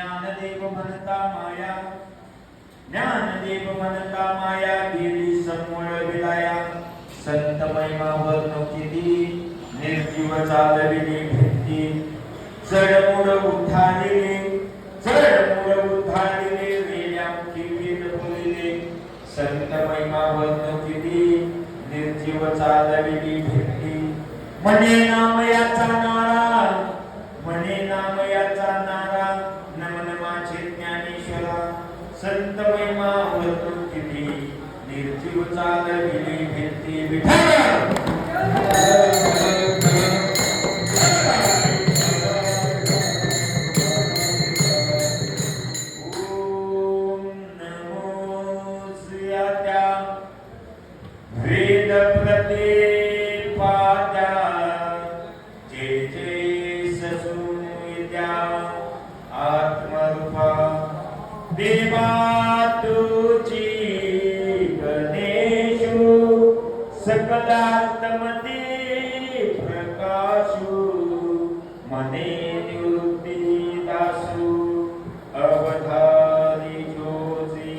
ज्ञानदेव म्हणता माया ज्ञानदेव म्हणता माया गेली समूळ विलाया संत महिमा वर्णुकिती निर्जीव चालविली भिंती चढमुड उठालिले वेल्यामुखी वेद बोलिले संत महिमा वर्णुकिती निर्जीव चालविली भिंती म्हणे नाम याचा नारा नमन माझे ज्ञानेश्वरा संत महिमा वर्णुकिती निर्जीव चालविली भिंती विठ्ठल देवा तुझी गणेशु सकलात्मते प्रकाशु मने निवृत्ती दासु अवधारी जोजी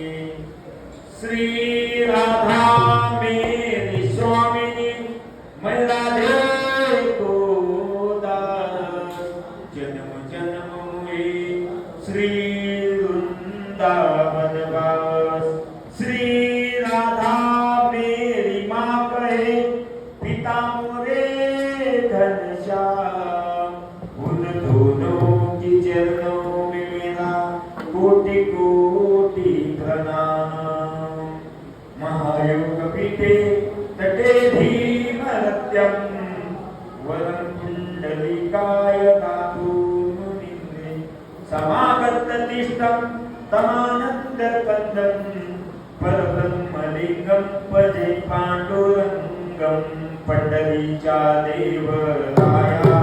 श्री राधा मेरी स्वामिनी मैं राधे को दास जन्म जन्म हुए श्री वनवास श्री राधा मेरी माँ कहे पिता मोरे घनश्याम उन दोनों की चरणों में मेरा कोटि कोटि प्रणाम महायोग पीठे तटे धीमरत्यम वरं कुंडलिकाय धातु मुनिन्द्रे समागत तिष्ठम् तमानंदकंदं परब्रह्मलिंगं पदे पांडुरंगं पंढरीच्या देवराया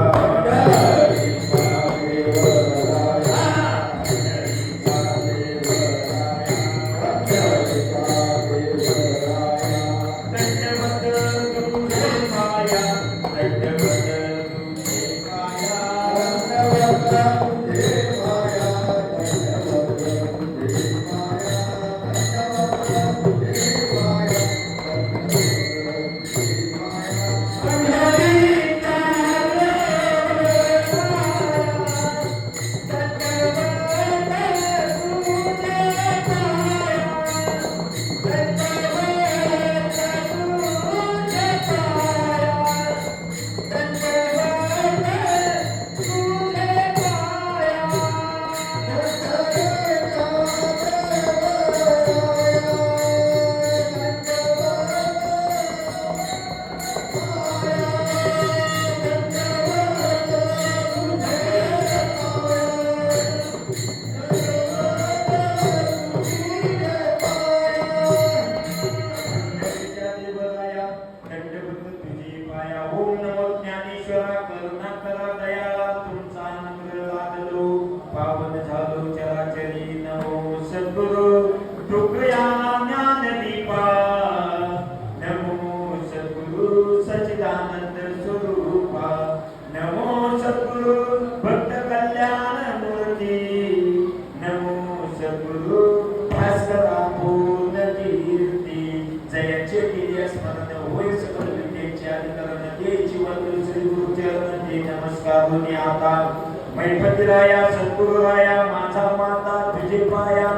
मैपतिराया सद्गुरुराया माझा माता तुझे पाया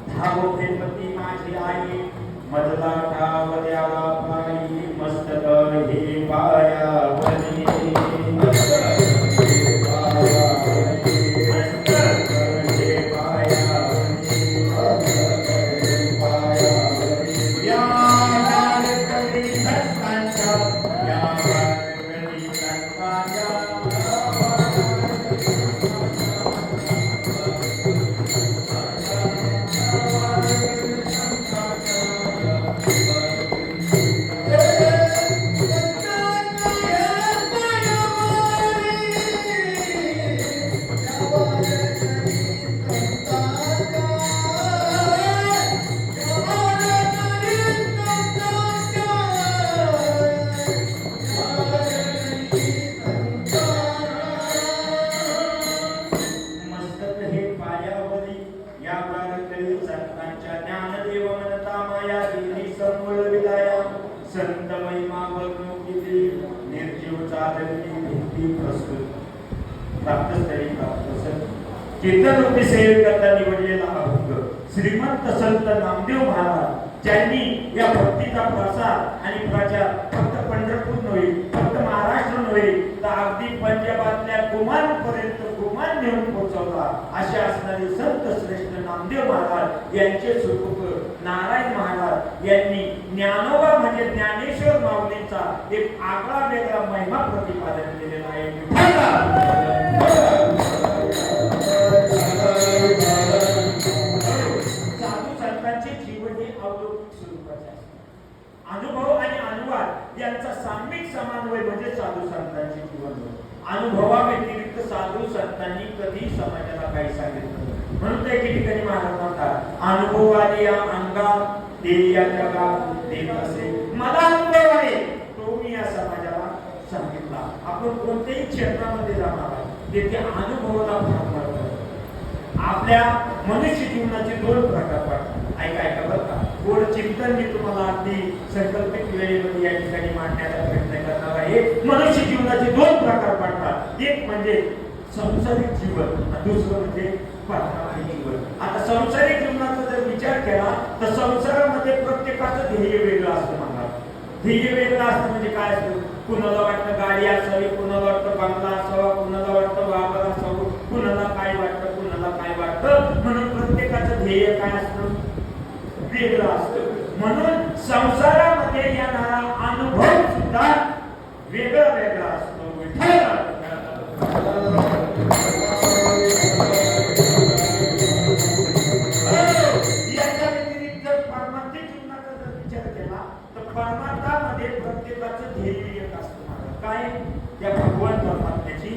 धावो प्रेमती माझी आई मधला ठाव द्यावा पायी मस्तक हे पाया वनी कीर्तन रूपी सेवेकरता निवडलेला अभंग श्रीमंत संत नामदेव महाराज ज्यांनी या भक्तीचा प्रसार आणि प्रचार फक्त पंढरपूर नव्हे, फक्त महाराष्ट्र नव्हे, तर अगदी पंजाबातल्या गोमांपर्यंत गोमान नेऊन पोहोचवला. असे असणारे संत श्रेष्ठ नामदेव महाराज यांचे सुपुत्र नारायण महाराज यांनी ज्ञानोबा म्हणजे ज्ञानेश्वर माऊलींचा एक आगळा वेगळा महिमा प्रतिपादन केलेला आहे. साधू संतांचे जीवन हे अलौकिक स्वरूपाचे असते. अनुभव आणि अनुवाद यांचा साम्यिक समन्वय म्हणजे साधू संतांचे जीवन. अनुभवा व्यतिरिक्त साधू संतांनी कधी समाजाला काही सांगितलं म्हणून ते एके ठिकाणी महाराज म्हणतात अनुभवाने या अंगात देव या जगात देत असे. मला अनुभव आहे तो मी या समाजाला सांगितला. आपण कोणत्याही क्षेत्रामध्ये जाणार आहे तेथे अनुभवाला भाग पडतो. आपल्या मनुष्य जीवनाचे दोन प्रकार पडतात. ऐका बरं का. गोड चिंतन मी तुम्हाला अगदी संकल्पित वेळेमध्ये या ठिकाणी मांडण्याचा प्रयत्न करणार आहे. मनुष्य जीवनाचे दोन प्रकार पडतात. एक म्हणजे संसारिक जीवन आणि दुसरं म्हणजे पारमार्थिक जीवन. आता संसारिक जीवनाचा जर विचार केला तर संसारामध्ये प्रत्येकाचं ध्येय वेगळं असतं. मला ध्येय वेगळं असतं म्हणजे काय असतं. कुणाला वाटतं गाडी असावी, कुणाला वाटतं बंगला असावा, कुणाला वाटतं वावर असावं, कुणाला काय वाटतं, कुणाला काय वाटतं. म्हणून प्रत्येकाचं ध्येय काय असतं वेगळं असतं. म्हणून संसारामध्ये येणारा अनुभव सुद्धा वेगळा वेगळा असतो. याच्या व्यतिरिक्त जर पारमार्थिक जीवनाचा जर विचार केला तर परमार्थामध्ये प्रत्येकाचं ध्येय एक असतं. काय त्या भगवान परमात्म्याची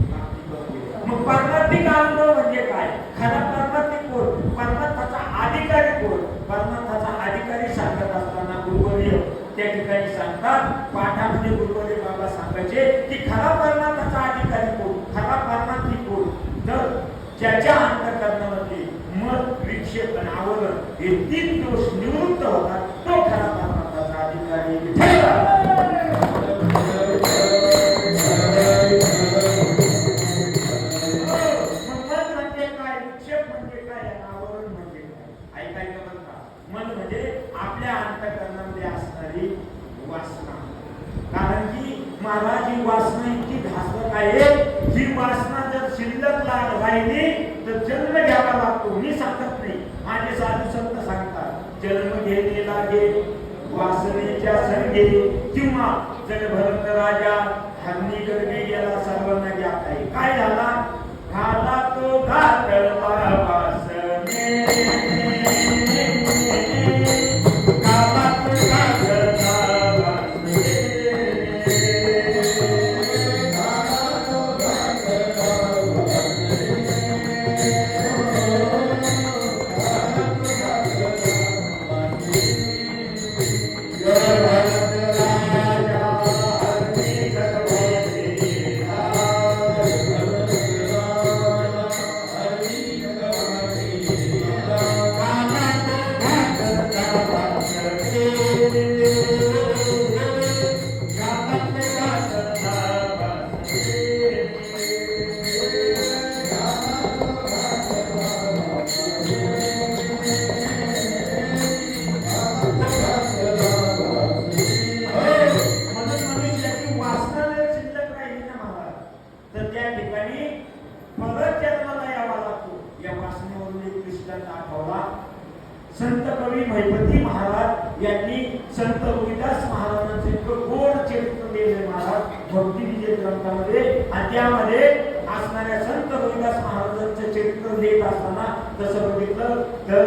प्राप्ती करतो. मग पारमार्थिक अनुभव म्हणजे काय. खरा परमार्थिक कोण. परमार्थाचा अधिकारी कोण. परमार्थाचा अधिकारी सांगत असताना गुरुवर्य त्या ठिकाणी सांगतात पाठामध्ये गुरुवर्य बाबा सांगायचे की खरा परमार्थाचा अधिकारी कोण. खरा परमार्थिक कोण. तर ज्याच्या अंतःकरणामध्ये मत विक्षेप आणि आवरण हे तीन दोष निवृत्त होतात तो खरा परमार्थाचा अधिकारी. मन म्हणजे आपल्या अंतःकरणामध्ये असणारी वासना. कारण की महाराज ही वासना इतकी घातक आहे. ही वासना जर शिल्लक राहिली तर जन्म घ्यावा लागतो. मी सांगत नाही, माझे साधू संत सांगतात जन्म घेणे लागे वासनेच्या संगे किंवा जगभरत राजा हरणी गर्भी गेला सर्वांना ज्ञात आहे. काय झाला. घाला तो घातला वासने संत कवी महिपती महाराज यांनी संत रोहिदास महाराजांचे गोड चरित्र लिहिले महाराज भक्ती विजय ग्रंथामध्ये. आणि त्यामध्ये असणाऱ्या संत रोहिदास महाराजांचे चरित्र लिहित असताना तसं बघितलं तर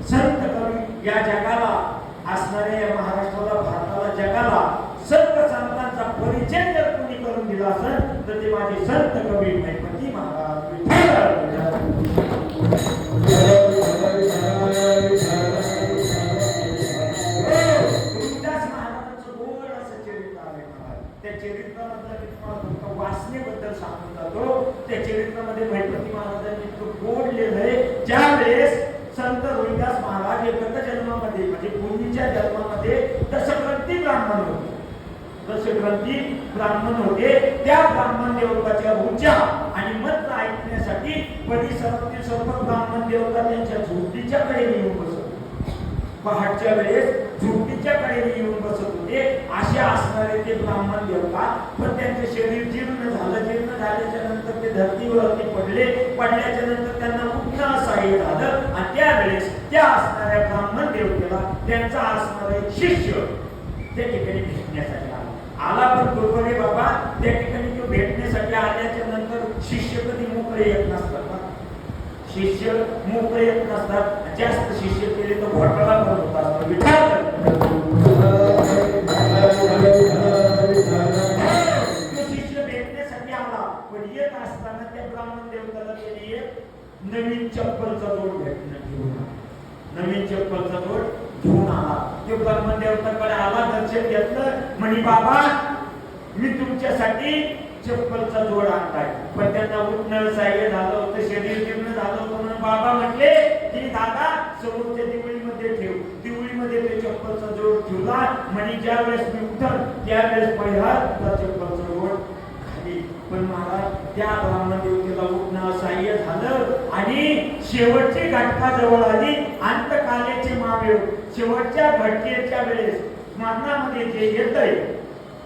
संत कवी या जगाला असणाऱ्या या महाराष्ट्राला भारताला जगाला संत संतांचा परिचय जर कोणी करून दिला असेल तर ते माझे संत कवी महिपती महाराज. वासनेबद्दल सांगून जातो. त्या चरित्रामध्ये महिपती महाराजांनी इतकं गोड लिहिलंय. ज्यावेळेस संत रोहिदास महाराज हे गत जन्मामध्ये म्हणजे पूर्वीच्या जन्मामध्ये दशग्रंथी ब्राह्मण होते. दशग्रंथी ब्राह्मण होते. त्या ब्राह्मण देवताच्या ऊर्जा आणि मत ऐकण्यासाठी परिसरातील सर्व ब्राह्मण देवता त्यांच्या झोपडीच्या कडेने येऊन बसत. पहाटच्या वेळेस झोपडीच्या कडेने येऊन बसत होते. असे असणारे ते ब्राह्मण देवता, पण त्यांचे शरीर जीर्ण झाल्याच्या नंतर ते धर्तीवरती पडल्याच्या नंतर त्यांना उठणं असहाय्य झालं. आणि त्यावेळेस त्या असणाऱ्या ब्राह्मण देवतेला त्यांचा असणारा एक शिष्य त्या ठिकाणी भेटण्यासाठी आला. पण बरोबर आहे बाबा, त्या ठिकाणी तो भेटण्यासाठी आल्याच्या नंतर शिष्य कधी मोकळे येत नसतात. शिष्य मोकळे येत नसतात. जास्त शिष्य केले तर घोटाळा पण होत असतो. शिष्य भेटण्यासाठी आला, पण येत असताना त्या ब्राह्मण देवताला त्याने एक नवीन चप्पलचा जोड नवीन चप्पलचा जोड घेऊन आला. ते ब्राह्मण देवताकडे आला, दर्शन घेतलं, म्हणे बाबा मी तुमच्यासाठी चप्पलचा जोड आणलाय. पण त्यांना उठणं सहाय्य झालं होतं, शरीर जीर्ण झालं होतं, म्हणून बाबा म्हटले की दादा समोरच्या दिवळीमध्ये ठेव. दिवळीमध्ये ते चप्पलचा जोड ठेवला. म्हणे ज्या वेळेस मी उठल त्यावेळेस पहिला चप्पलचा जोड खाली. पण महाराज त्या ब्राह्मण देवतेला उठणं असहाय्य झालं आणि शेवटची घटका जवळ आली. अंतकालेचे महादेव शेवटच्या घटकेच्या वेळेस स्मरणामध्ये जे येतंय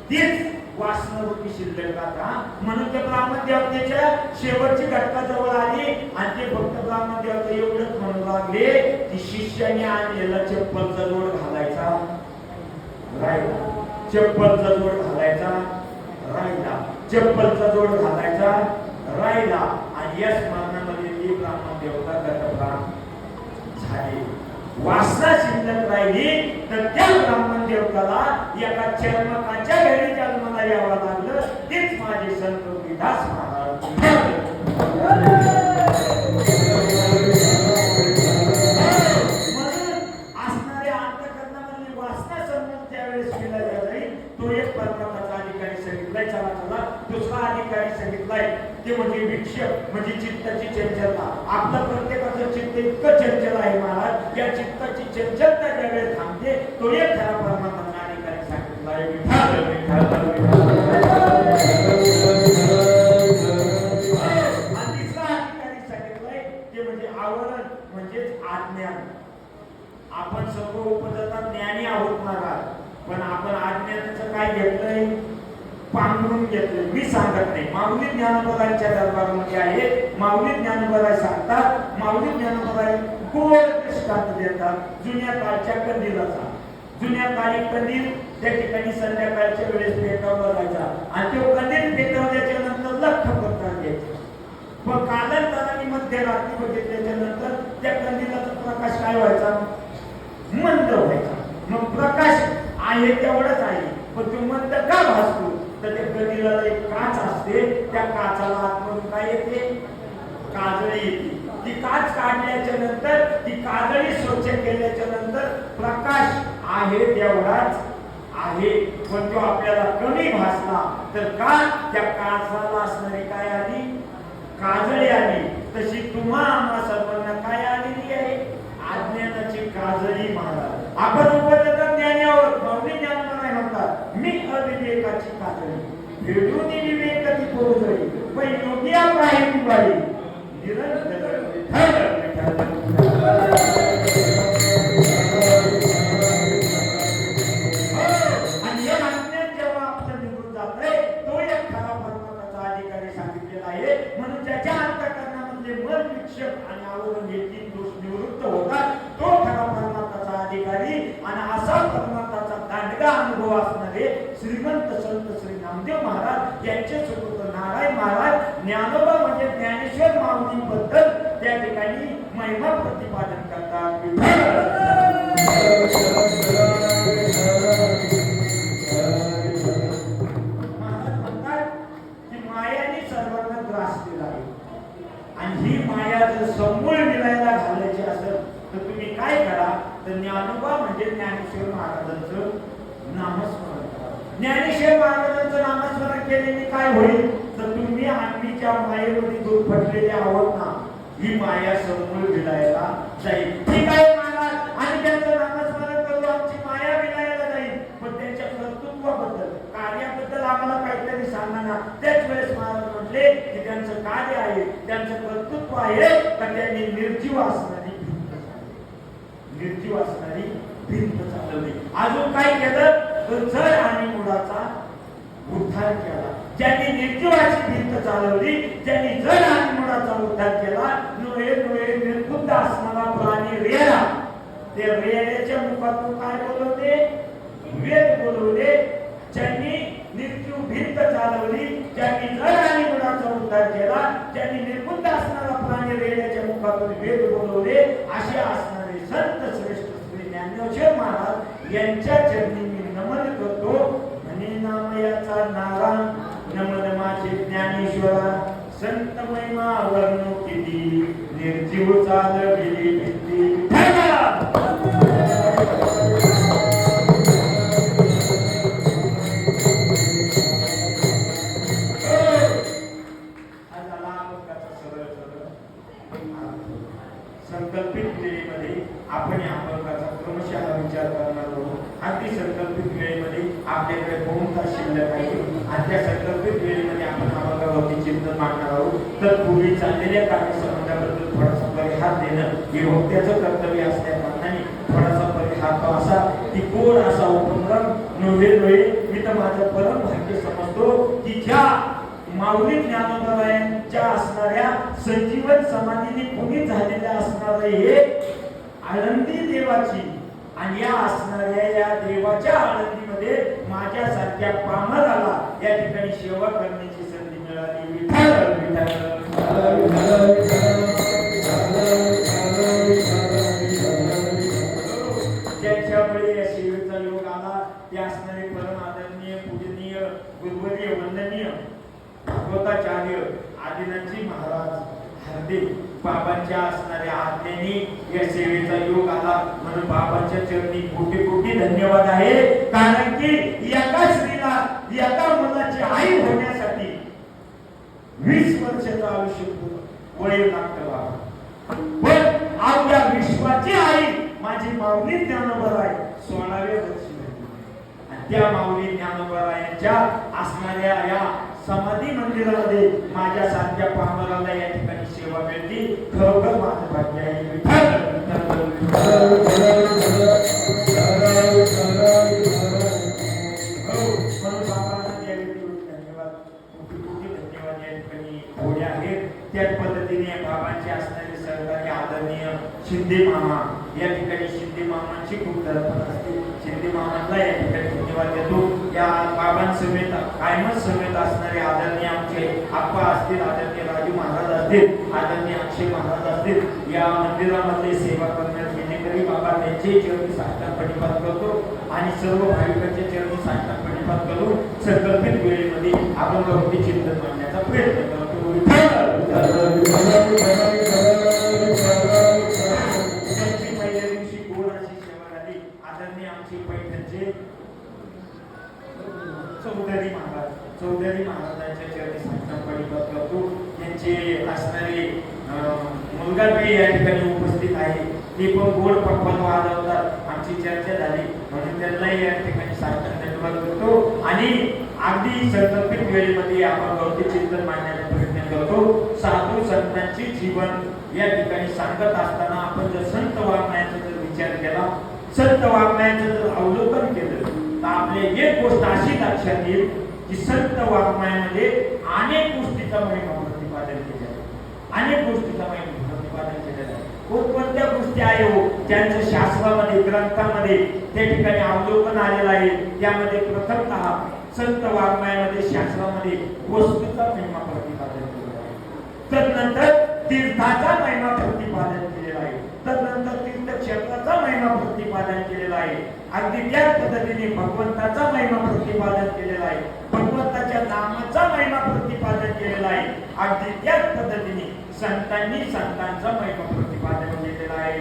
तीच वासनारूपी शिल्लक राहता. म्हणून त्या ब्राह्मण देवतेच्या शेवटची घटका जवळ आली आणि ते भक्त ब्राह्मण देवता एवढंच म्हणू लागले की शिष्याने आणलेला चप्पलचा जोड घालायचा राहिला, चप्पलचा जोड घालायचा राहिला, चप्पलचा जोड घालायचा राहिला. आणि या स्मरणामध्ये ती ब्राह्मण देवता गतप्राण झाली. वासना शिल्लक राहिली तर त्या ब्राह्मण देवताला एका चर्मकाच्या घरी जन्माला यावं लागलं. तेच माझे संत विदास महाराज. म्हणून असणाऱ्या अंतःकरणामधली वासना समजून त्यावेळेस केला जाईल. तो एक परमात्माचा अधिकारी सांगितलाय. चला दुसरा अधिकारी सांगितलाय ते म्हणजे विक्षेप, म्हणजे चित्ताची चंचलता. आपलं प्रत्येकाचं चित्त इतकं चंचल आहे महाराज, या चित्ताची चंचलता ज्यावेळेस थांबते तो एक खरा परमात्माचा अधिकारी सांगितला आहे. आणि तिसरा अधिकारी सांगितलाय ते म्हणजे आवरण, म्हणजेच आज्ञान. आपण सर्व उपजता ज्ञानी आहोत महाराज, पण आपण आज्ञानाचं काय घेतलंय? पांघरून घेतलंय. मी सांगत नाही, माऊली ज्ञानोबांच्या दरबारामध्ये आहे. माऊली ज्ञानोबा सांगतात, माऊली ज्ञानोबा गोड दृष्टांत देतात जुन्या काळच्या कंदीलाचा. जुन्या काळी कंदील त्या ठिकाणी संध्याकाळच्या वेळेस पेटवला जायचा आणि तो कंदील पेटवल्याच्या नंतर लख पत्ता द्यायचा. पण कालांतराने मध्यरात्री बघितल्याच्या नंतर त्या कंदीलाचा प्रकाश काय व्हायचा? मंद व्हायचा. मग प्रकाश आहे तेवढाच आहे, पण तो मंद का भासतो? तर त्या कंदीलाला एक काच असते, त्या काचाला आतमधून काय येते? काजळी येते. ती काच काढल्याच्या नंतर, ती काजळी स्वच्छ केल्याच्या नंतर प्रकाश आहे तेवढाच आहे, पण तो आपल्याला कमी भासला. तर का? त्या काचाला असणारी काय आली? काजळी आली. तशी तुम्हा आम्हा सर्वांना काय आलेली आहे? अज्ञानाची काजळी महाराज. आपण उपजता ज्ञानी आहोत. माऊली ज्ञानोबा नाही म्हणतात मी अविवेकाची काजळी फेडून विवेक ती पोहोचली, पण योगी आहे ती बाई निरंतर. आणि या अज्ञान जेव्हा आपलं निघून जातंय तो एक खरा परमात्माचा अधिकारी सांगितलेला आहे. म्हणून ज्याच्या अंतःकरणामधले मन, विक्षेप आणि आवरण हे तीन दोष निवृत्त होतात तो खरा परमात्माचा अधिकारी. आणि असा परमात्माचा दांडगा अनुभव असणारे श्रीमंत संत श्री नामदेव महाराज यांचे सुपुत्र नारायण महाराज ज्ञानोबा म्हणजे ज्ञानेश्वर माऊलींबद्दल त्या ठिकाणी महिमा प्रतिपादन करतात. महाराज म्हणतात की मायाने सर्वांना त्रास दिला आहे आणि ही माया जर समूळ मिळायला घालायची असेल तर तुम्ही काय करा? तर ज्ञानोबा म्हणजे ज्ञानेश्वर महाराजांचं नामस्मरण करा. ज्ञानेश्वर महाराजांचं नामस्मरण केल्याने काय होईल? तर तुम्ही आम्हीच्या मायेमध्ये गुरफटलेले आहोत ना, ही माया समूळ विलायला जाईल. ठीक आहे महाराज, आणि त्यांचं नामस्मरण करू, आमची माया विलायला जाईल, पण त्यांच्या कर्तृत्वाबद्दल, कार्याबद्दल आम्हाला काहीतरी सांगा ना. त्याच वेळेस महाराज म्हटले की त्यांचं कार्य आहे, त्यांचं कर्तृत्व आहे का त्यांनी निर्जीव असणारी भिंत चालवली. अजून काय केलं तर जड आणि मुळाचा उद्धार केला. ज्यांनी निर्जीवाची भिंत चालवली, ज्यांनी जड आणि मुळाचा उद्धार केला, नोहे निर्बुद्ध असणारा प्राणी रेडा, ते रेड्याच्या मुखातून काय बोलवते? वेद बोलवले. ज्यांनी निर्जीव भिंत चालवली, ज्यांनी जड आणि मुळाचा उद्धार केला, ज्यांनी निर्बुद्ध असणारा प्राणी रेड्याच्या मुखातून वेद बोलवले, असे असणारे संत श्रेष्ठ श्री ज्ञानेश्वर महाराज यांच्या चरणी मी नमन करतो. म्हणे नामयाचा नारा नमन माझे ज्ञानेश्वरा, संत महिमा वर्णू किती, निर्जीव चालविली भिंती. संकल्पित वेळेमध्ये आपण या अभंगाचा क्रमशः विचार करणार आहोत. अगदी संकल्पित वेळेमध्ये आपल्याकडे पाऊण तास शिल्लक आहे आणि त्या संकल्पित वेळेमध्ये आपण अभंगावरती चिंतन मांडणार आहोत. तर पूर्वी चाललेल्या कार्यसंबंधाबद्दल थोडासा परिहार देणं हे वक्त्याचं कर्तव्य असल्या कारणाने थोडासा परिहार तो असा की गोड असा उपक्रम नव्हे. मी तर माझं परम भाग्य समजतो की ज्या माऊली ज्ञानोबरायांच्या असणाऱ्या संजीवन समाधीने पुनीत झालेल्या असणारे हे आळंदी देवाची आणि या असणाऱ्या या देवाच्या आळंदीमध्ये माझ्यासारख्या पामराला या ठिकाणी सेवा करण्याची संधी मिळाली. विठ्ठल ज्यांच्यामुळे या सेवेचा योग आला ते असणारे परम आदरणीय पूजनीय गुरुवर्य वंदनीय भागवताचार्य आदिनाथजी महाराज हरदे बाबांच्या असणाऱ्या आज्ञेने या सेवेचा योग आला म्हणून बाबांच्या चरणी कोटी कोटी धन्यवाद आहे. कारण की एका स्त्रीला एका मुलाची आई होण्यासाठी 20 वर्षाचं आयुष्य वय लागतं बाबा. पण आपल्या विश्वाची आई माझी माऊली ज्ञानोबा आहे 16व्या वर्षी आणि त्या माऊली ज्ञानोबा यांच्या असणाऱ्या या समाधी मंदिरामध्ये माझ्या सारख्या पामराला या ठिकाणी सेवा मिळते. खरोखर माझं भाग्य आहे. धन्यवाद या ठिकाणी थोडे आहेत. त्याच पद्धतीने बाबांचे असणारे सहकारी आदरणीय शिंदे मामा या ठिकाणी शिंदे मामांची खूप धडपड असते. शिंदे मामांना या ठिकाणी धन्यवाद देतो. या बाबांसमेत कायमच समेत असणारे आदरणीय आमचे आप्पा असतील, आदरणीय राजू महाराज असतील, आदरणीय अक्षय महाराज असतील, या मंदिरामध्ये सेवा करण्यात गेलेकरी बाबा त्यांचे चरणी साष्टांग प्रणिपात करतो आणि सर्व भाविकांचे चरणी साष्टांग प्रणिपात करून संकल्पित वेळेमध्ये आपण भक्ती चिंतन मांडण्याचा प्रयत्न करतो. पहिल्या दिवशी गोड अशी सेवा झाली. आदरणीय आमचे पैठणचे चौधरी महाराजांच्या चरणी साष्टांग प्रणिपात करतो. त्यांचे असणारे मुलगा या ठिकाणी उपस्थित आहे. ते पण गोड पक्वान वाजवतात. आमची चर्चा झाली म्हणून त्यांनाही या ठिकाणी साष्टांग प्रणिपात करतो आणि अगदी संकल्पित वेळेमध्ये आपण भक्ती चिंतन मांडण्याचा प्रयत्न करतो. साधू संतांचे जीवन या ठिकाणी सांगत असताना आपण जर संत वाङ्मयाचा जर विचार केला, संत वाङ्मयाचं जर अवलोकन केलं तर आपले एक गोष्ट अशी लक्षात येईल की संत वाङ्मयामध्ये अनेक गोष्टीचा महिमा प्रतिपादन केलेला आहे. अनेक गोष्टीचा महिमा प्रतिपादन केलेला आहे. कोणत्या गोष्टी आहे हो ज्यांचं शास्त्रामध्ये ग्रंथामध्ये त्या ठिकाणी अवलोकन आलेलं आहे. त्यामध्ये प्रथमतः संत वाङ्मयामध्ये शास्त्रामध्ये वस्तूचा महिमा प्रतिपादन केलेला आहे. तदनंतर तीर्थाचा महिमा प्रतिपादन केलेला आहे. तदनंतर तीर्थक्षेत्राचा महिमा प्रतिपादन केलेला आहे. अगदी त्याच पद्धतीने भगवंताचा महिमा प्रतिपादन केलेला आहे. भगवंताच्या नामाचा महिमा प्रतिपादन केलेला आहे. अगदी त्याच पद्धतीने संतांनी संतांचा महिमा प्रतिपादन केलेला आहे.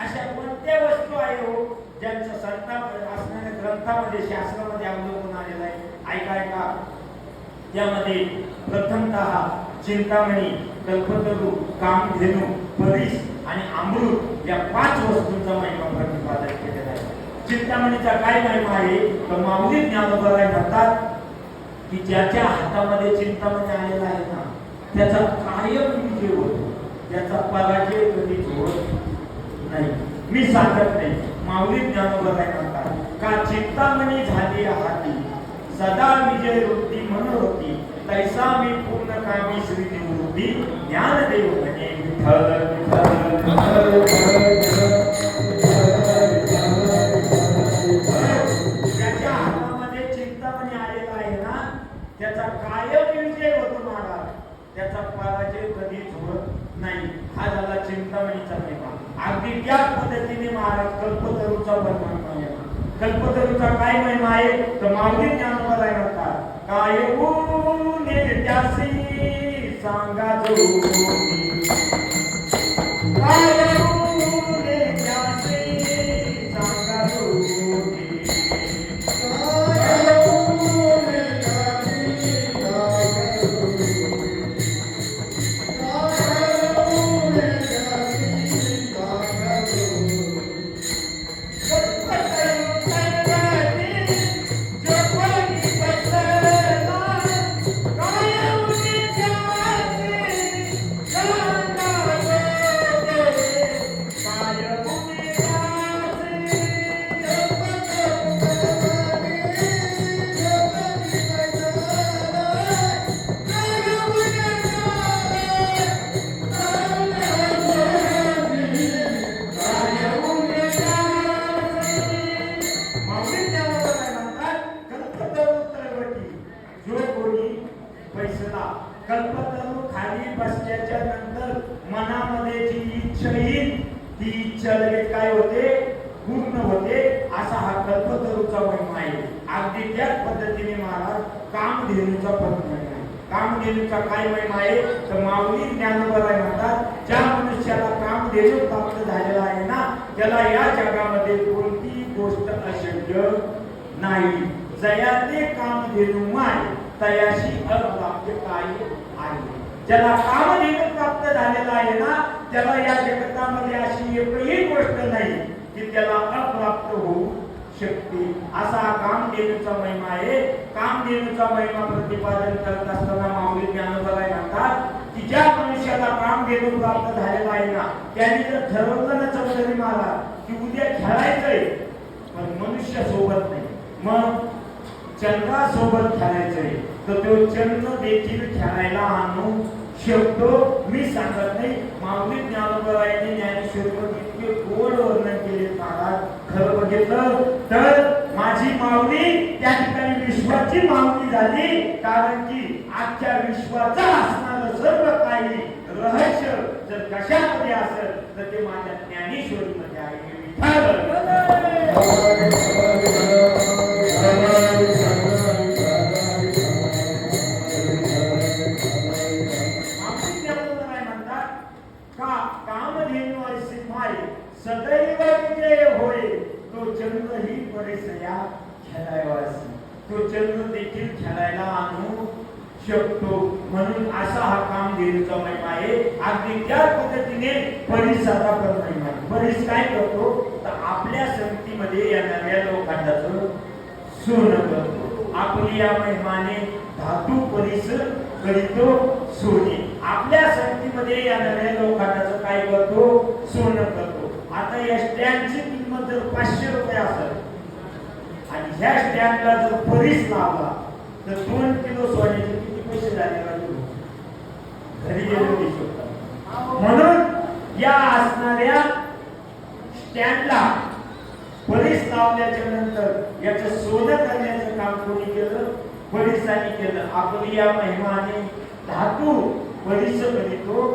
अशा कोणत्या वस्तू आहे हो ज्यांचं संता असणाऱ्या ग्रंथामध्ये शास्त्रामध्ये अवलोकन आलेलं आहे. ऐका त्यामध्ये प्रथमतः चिंतामणी कल्पतरू, कामधेनू, परीस आणि अमृत या 5 वस्तूंचा महिमा प्रतिपादन केलेला आहे. चिंतामणीचा काय महिमा आहे तर माऊली ज्ञानोबा म्हणतात की ज्याच्या हातामध्ये चिंतामणी आलेला आहे ना त्याचा कायम विजय होतो, त्याचा पराजय कधीच होत नाही. मी सांगत नाही, माऊली ज्ञानोबा म्हणतात का चिंतामणी झाली हाती सदा विजय वृत्ती मनोरती तैसा मी पूर्ण कामी श्री निवृत्ती ज्ञानदेव म्हणे विठ्ठल विठ्ठल ज्याच्या हातामध्ये चिंतामणी आलेला आहे ना त्याचा कायम विजय होतो महाराज, त्याचा पराजय कधीच होत नाही. हा झाला चिंतामणीचा महिमा. अगदी त्याच पद्धतीने महाराज कल्पतरूचा महिमा. कल्पतरूचा काय महिमा आहे तर माऊली ज्ञानोबा म्हणतात काय त्यासी सांगा जो काय त्यासी सांगा जो कल्पतरू खाली बसल्याच्या नंतर मनामध्ये जी इच्छा येईल ती इच्छा लगेच काय होते पूर्ण होते. असा हा कल्पतरूचा महिमा आहे. अगदी त्याच पद्धतीने महाराज कामधेनूचा पण महिमा आहे. कामधेनूचा काय महिमा आहे तर माऊली ज्ञानोबा म्हणतात ज्या मनुष्याला कामधेनू प्राप्त झालेला आहे ना त्याला या जगामध्ये कोणतीही गोष्ट अशक्य नाही. जयाते कामधेनू माय तयाशी अप्राप्य काय आहे. ज्याला कामधेनू प्राप्त झालेला आहे ना त्याला या जगतामध्ये अशी एकही गोष्ट नाही की त्याला अप्राप्त होऊ शकते. असा कामधेनूचा महिमा आहे. कामधेनूचा महिमा प्रतिपादन करत असताना माऊली ज्ञानोबा म्हणतात की ज्या मनुष्याला कामधेनू प्राप्त झालेला आहे ना त्यांनी जर ठरवलं ना चौधरी महाराज की उद्या खेळायचंय पण मनुष्य सोबत नाही मग चंद्रासोबत खेळायचंय तर तो चंद्र देखील खेळायला आणू शकतो. मी सांगत नाही, माऊली ज्ञानोबा यांनी ज्ञानेश्वरीमध्ये इतके गोड वर्णन केले महाराज. खरं बघितलं तर माझी माऊली त्या ठिकाणी विश्वाची माऊली झाली कारण की आजच्या विश्वाचा असणारं सर्व काही रहस्य जर कशामध्ये असेल तर ते माझ्या ज्ञानेश्वरीमध्ये आहे. सदैव विजय होय तो चंद्र ही परिसया खेळायवासी. तो चंद्र देखील खेळायला आणू शकतो. म्हणून असा हा कामधेनूचा महिमा आहे. अगदी त्या पद्धतीने परिसाचा पण महिमा आहे. परिस काय करतो तर आपल्या संगतीमध्ये येणाऱ्या लोकांचं सोनं करतो. आपली या महिमाने धातू परिस करीतो सोने. आपल्या संगतीमध्ये येणाऱ्या लोकांचं काय करतो सोनं करतो. आता या स्टँडची किंमत जर 500 रुपये असेल आणि ह्या स्टँडला जर परिस लावला तर 2 किलो सोन्याचे किती पैसे झाले घरी गेलो दिसतो. म्हणून या असणाऱ्या स्टँडला परिस लावल्याच्या नंतर याचं सोनं करण्याचं काम कोणी केलं परिसाने केलं. आपली या महिमाने धातू परिस करीतो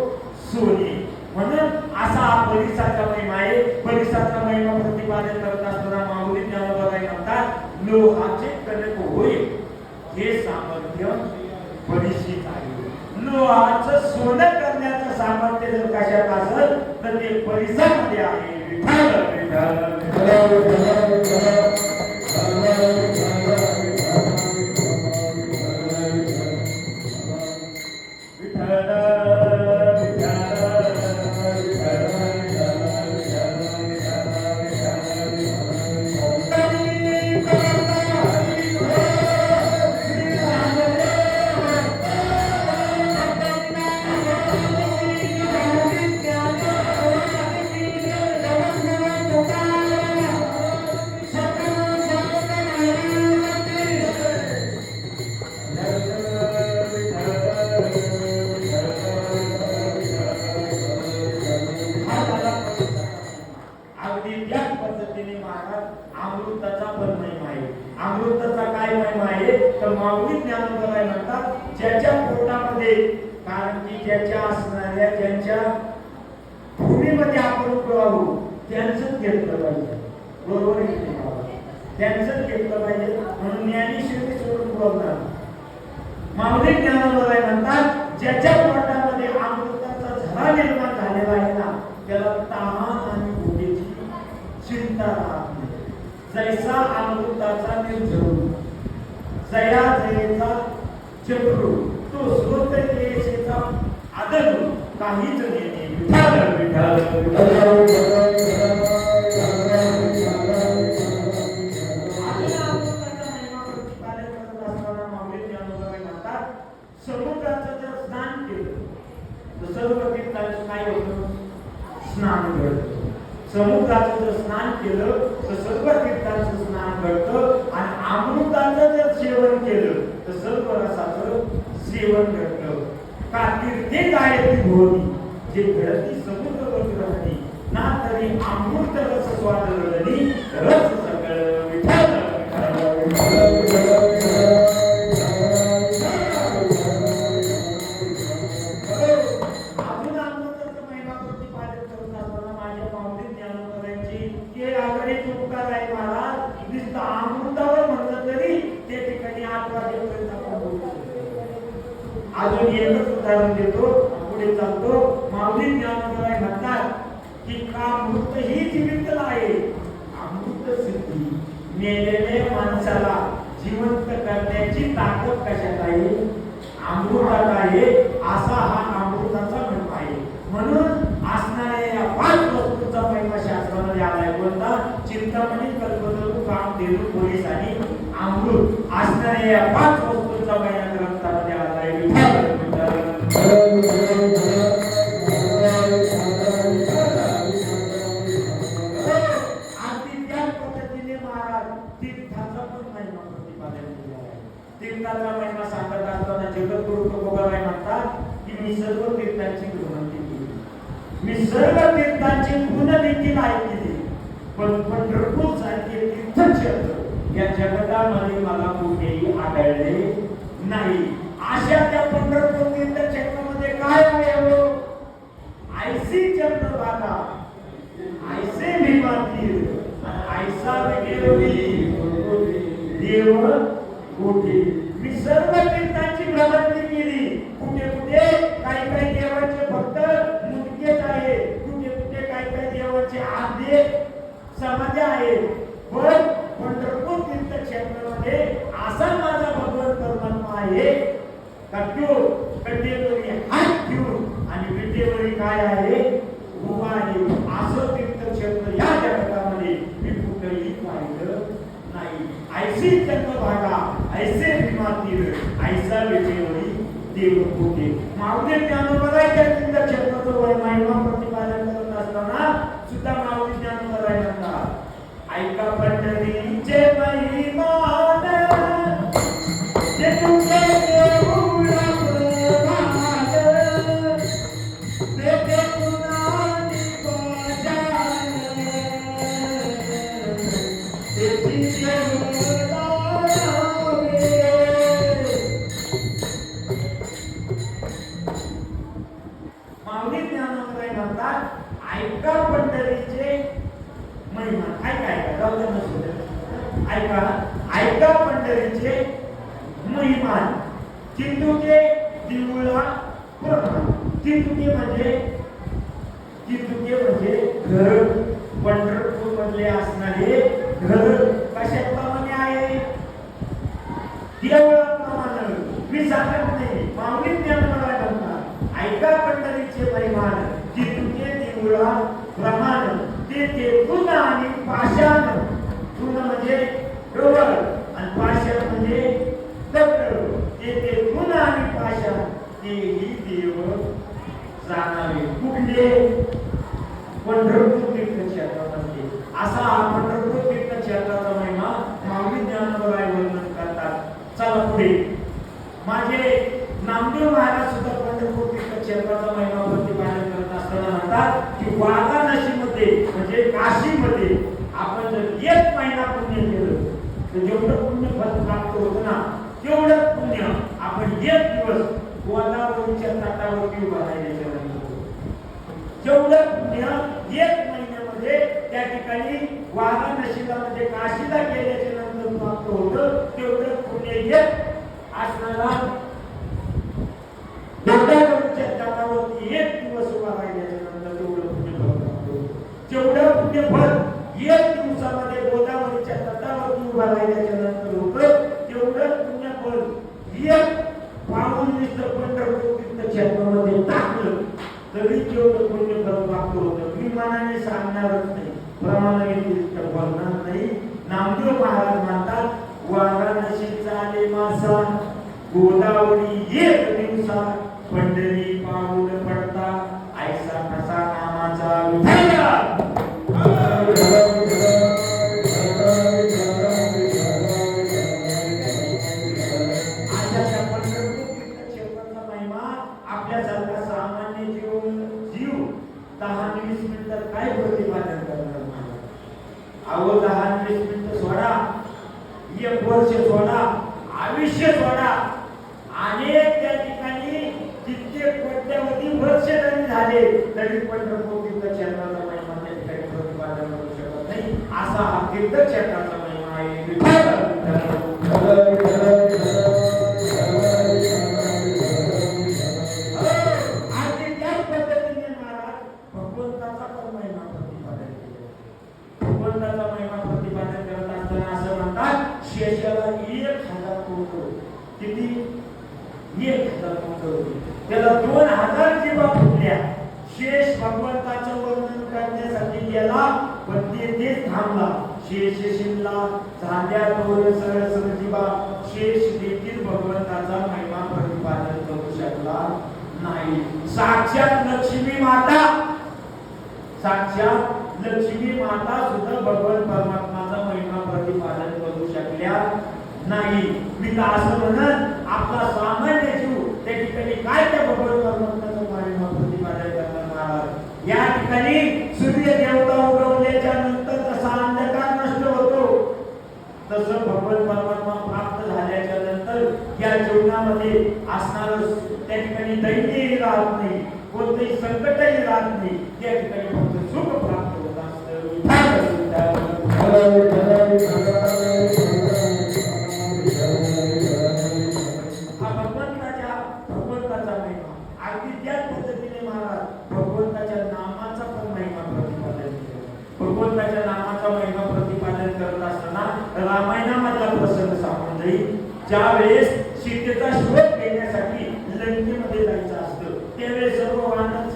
सोने. म्हणून असा हा परिसाचा महिमा आहे. परिसाचा महिमा प्रतिपादन करत असताना माऊली ज्ञानोबा म्हणतात लोहाचे कणक होय हे सामर्थ्य परिशीत आहे. लोहाचं सोनं करण्याचं सामर्थ्य जर कशात असेल तर ते परिसामध्ये आहे. विठ्ठल विठ्ठल अगदी त्याच पद्धतीने महाराज अमृताचा पण महिमा आहे. अमृताचा काय महिमा आहे तर माऊली ज्ञानोबा म्हणतात ज्याच्या पोटामध्ये, कारण की ज्याच्या असणाऱ्या ज्यांच्या भूमीमध्ये आपण उभं आहोत त्यांचंच घेतलं पाहिजे. बरोबर आहे की नाही? त्यांचंच घेतलं पाहिजे. म्हणून ज्ञानेश्वरी सोडून बोलणार. माऊली ज्ञानोबा म्हणतात ज्याच्या पोटामध्ये अमृताचा झरा निर्माण झालेला आहे ना त्याला तहान आणि भुकेची चिंता राहत नाही. जैसा अमृताचा निर्झरू जया जयेचा चक्रू तो स्रोत केशेचा आदरू काहीच नेणे विठाल विठाल समुद्राचं जर स्नान केलं तर सर्व तीर्थांचं काय होतं? स्नान घडतं. समुद्राचं जर स्नान केलं तर सर्व तीर्थांचं स्नान घडतं. आणि अमृताचं जर सेवन केलं तर सर्व रसाचं सेवन घडतं. का तीर्थे काय ती भोवती जे घडती समुद्रवरती राहती ना तरी अमृत रस स्वाद रडली रस सकळ विठाल अजून एकच उदाहरण देतो पुढे चालतो. माऊली ज्ञानोबा म्हणतात की का मृत ही जिवंत आहे. अमृत सिद्धी मेलेल्या माणसाला जिवंत करण्याची ताकद कशात आहे? अमृतात आहे. असा हा अमृताचा महिमा आहे. म्हणून असणाऱ्या या 5 वस्तूंचा महिमा शास्त्रामध्ये आलाय. कोणता? चिंतामणी, कल्पतरू, कामधेनू, पोलीस आणि अमृत. असणाऱ्या या 5 वस्तूंचा महिमा ग्रंथामध्ये आलाय. तीर्थाचा महिमा सांगत असताना जगद्गुरु तुकोबाराय म्हणतात की मी सर्व तीर्थांची भ्रमंती केली, मी सर्व तीर्थांची गुण देखील ऐकली, पण पंढरपूर सारखे तीर्थक्षेत्र या जगतामध्ये मला कुठेही आढळले नाही. अशा त्या पंढरपूर तीर्थक्षेत्रामध्ये काय आहे हो? ऐसी चंद्रभागा, ऐसे भीमा तीर्थ, ऐसा विकेवली देव कुठे. मी सर्व तीर्थांची भ्रमंती केली. कुठे कुठे काही काही देवाचे भक्त मुलगेच आहे, कुठे कुठे काही काही देवाचे आद्य समाध्या आहे. पण पंढरपूर तीर्थक्षेत्रामध्ये असा माझा भगवंत परमात्मा आहे का तो कटेवरी हात घेऊन आणि विटेवरी काय आहे? उभा आहे. असं तीर्थक्षेत्र या जगतामध्ये मी कुठेही पाहिलं नाही. ऐसी चंद्रभागा, ऐसे भीमा तीर्थ, ऐसा विटेवरी देव कुठे. माऊली ज्ञानोबा तीर्थक्षेत्राचं महिमा प्रतिपादन करत असताना सुद्धा माऊली ज्ञानोबा म्हणतात ऐका पंढरीचे महिमान जे तुझे देऊळा प्रभात तेथे कुणाची बजान तेची माऊली ज्ञानोबा म्हणतात ऐका पंढरीचे महिमा. ऐका ऐका ऐका पंढरीचे महिमान चिंतुके देऊळा प्रमाण. चिंतुके म्हणजे घर. पंढरपूर मधले असणारे घर कशाप्रमाणे आहे? देवळाप्रमाणे. मी सांगत नाही, माऊली ज्ञानोबा म्हणतात ऐका पंढरीचे महिमान चिंतुके देऊळा प्रमाण तेथे तृण आणि पाषाण. तृण म्हणजे रबर आणि पाषाण म्हणजे दगड. तेथे तृण आणि पाषाण तेही देव जाणारे. कुठले? पंढरपूर तीर्थक्षेत्रामध्ये. असा हा पंढरपूर तीर्थक्षेत्राचा महिमा माऊली ज्ञानोबा वर्णन करतात. चला पुढे. माझे नामदेव महाराज सुद्धा पंढरपूर तीर्थक्षेत्राचा महिमा प्रतिपादन करत असताना म्हणतात की वाराणसीमध्ये म्हणजे काशीमध्ये तेवढं पुण्य आपण एक दिवस गोदावरीच्या तटावरती उभा राहिल्याच्या नंतर, जेवढं पुण्य एक महिन्यामध्ये त्या ठिकाणी वाराणसीला म्हणजे काशीला गेल्याच्या नंतर प्राप्त होतं, तेवढं पुण्य एक असणारा गोदावरीच्या तटावरती एक दिवस उभा राहिल्याच्या नंतर तेवढं पुण्य प्राप्त होतं. जेवढं पुण्य फळ एक दिवसामध्ये गोदावरीच्या तटावरती उभा राहिल्याच्या नंतर होतं, तेवढं पुण्य फळ एक पाऊल नुसतं पंढरपूर तीर्थक्षेत्रामध्ये टाकलं तरी तेवढं पुण्य फळ प्राप्त होतं. मी मनाने सांगणारच नाही, प्रमाणाने बोलणार नाही. नामदेव महाराज म्हणतात वाराणसीचा आले मासा गोदावरी एक दिवसा पंढरी पाऊल पडता ऐसा कसा नामाचा विठ्ठल. आपल्यासारखा सामान्य जीव 10-20 मिनिटात काय प्रतिपादन करणार मला? अहो 10-20 मिनिटं सोडा, 1 वर्ष सोडा, आयुष्य सोडा, अनेक त्या ठिकाणी कित्येक कोट्यावधी वर्ष जरी झाले तरी पंढरपूर तीर्थक्षेत्राचा महिमा त्या ठिकाणी प्रतिपादन करू शकत नाही. असा हा तीर्थक्षेत्राचा महिमा आहे. शेषाला 1000 कोटी, किती 1000 कोटी, त्याला 2000 जीवा फुटल्या. शेष भगवंताचं वर्णन करण्यासाठी गेला पण तेच थांबला. शेष शिमला झाल्या दोन सरळ जीवा, शेष देखील भगवंताचा महिमा प्रतिपादन करू शकला नाही. साक्षात लक्ष्मी माता, साक्षात लक्ष्मी माता सुद्धा भगवान परमात्माचा महिमा प्रतिपादन करू शकल्या नाही. मी तर असं म्हणत आपला सामान्य जीव त्या ठिकाणी काय त्या भगवान परमात्माचा महिमा प्रतिपादन करणार. या ठिकाणी सूर्य देवता उगवल्याच्या नंतर जसा अंधकार नष्ट होतो तसं भगवान परमात्मा प्राप्त झाल्याच्या नंतर या जीवनामध्ये असणार त्या ठिकाणी दैन्यही राहत नाही, कोणतेही संकटही राहत नाही. त्या ठिकाणी फक्त सुख प्राप्त होत असतं. भगवंताचा महिमा अगदी त्याच पद्धतीने महाराज भगवंताच्या नामाचा पण महिमा प्रतिपादन केला. भगवंताच्या नामाचा महिमा प्रतिपादन करत असताना रामायणामधला प्रसंग सापडून जाईल. ज्या वेळेस सीतेचा शोध घेण्यासाठी लंकेमध्ये जायचं असतं त्यावेळेस सर्व वानर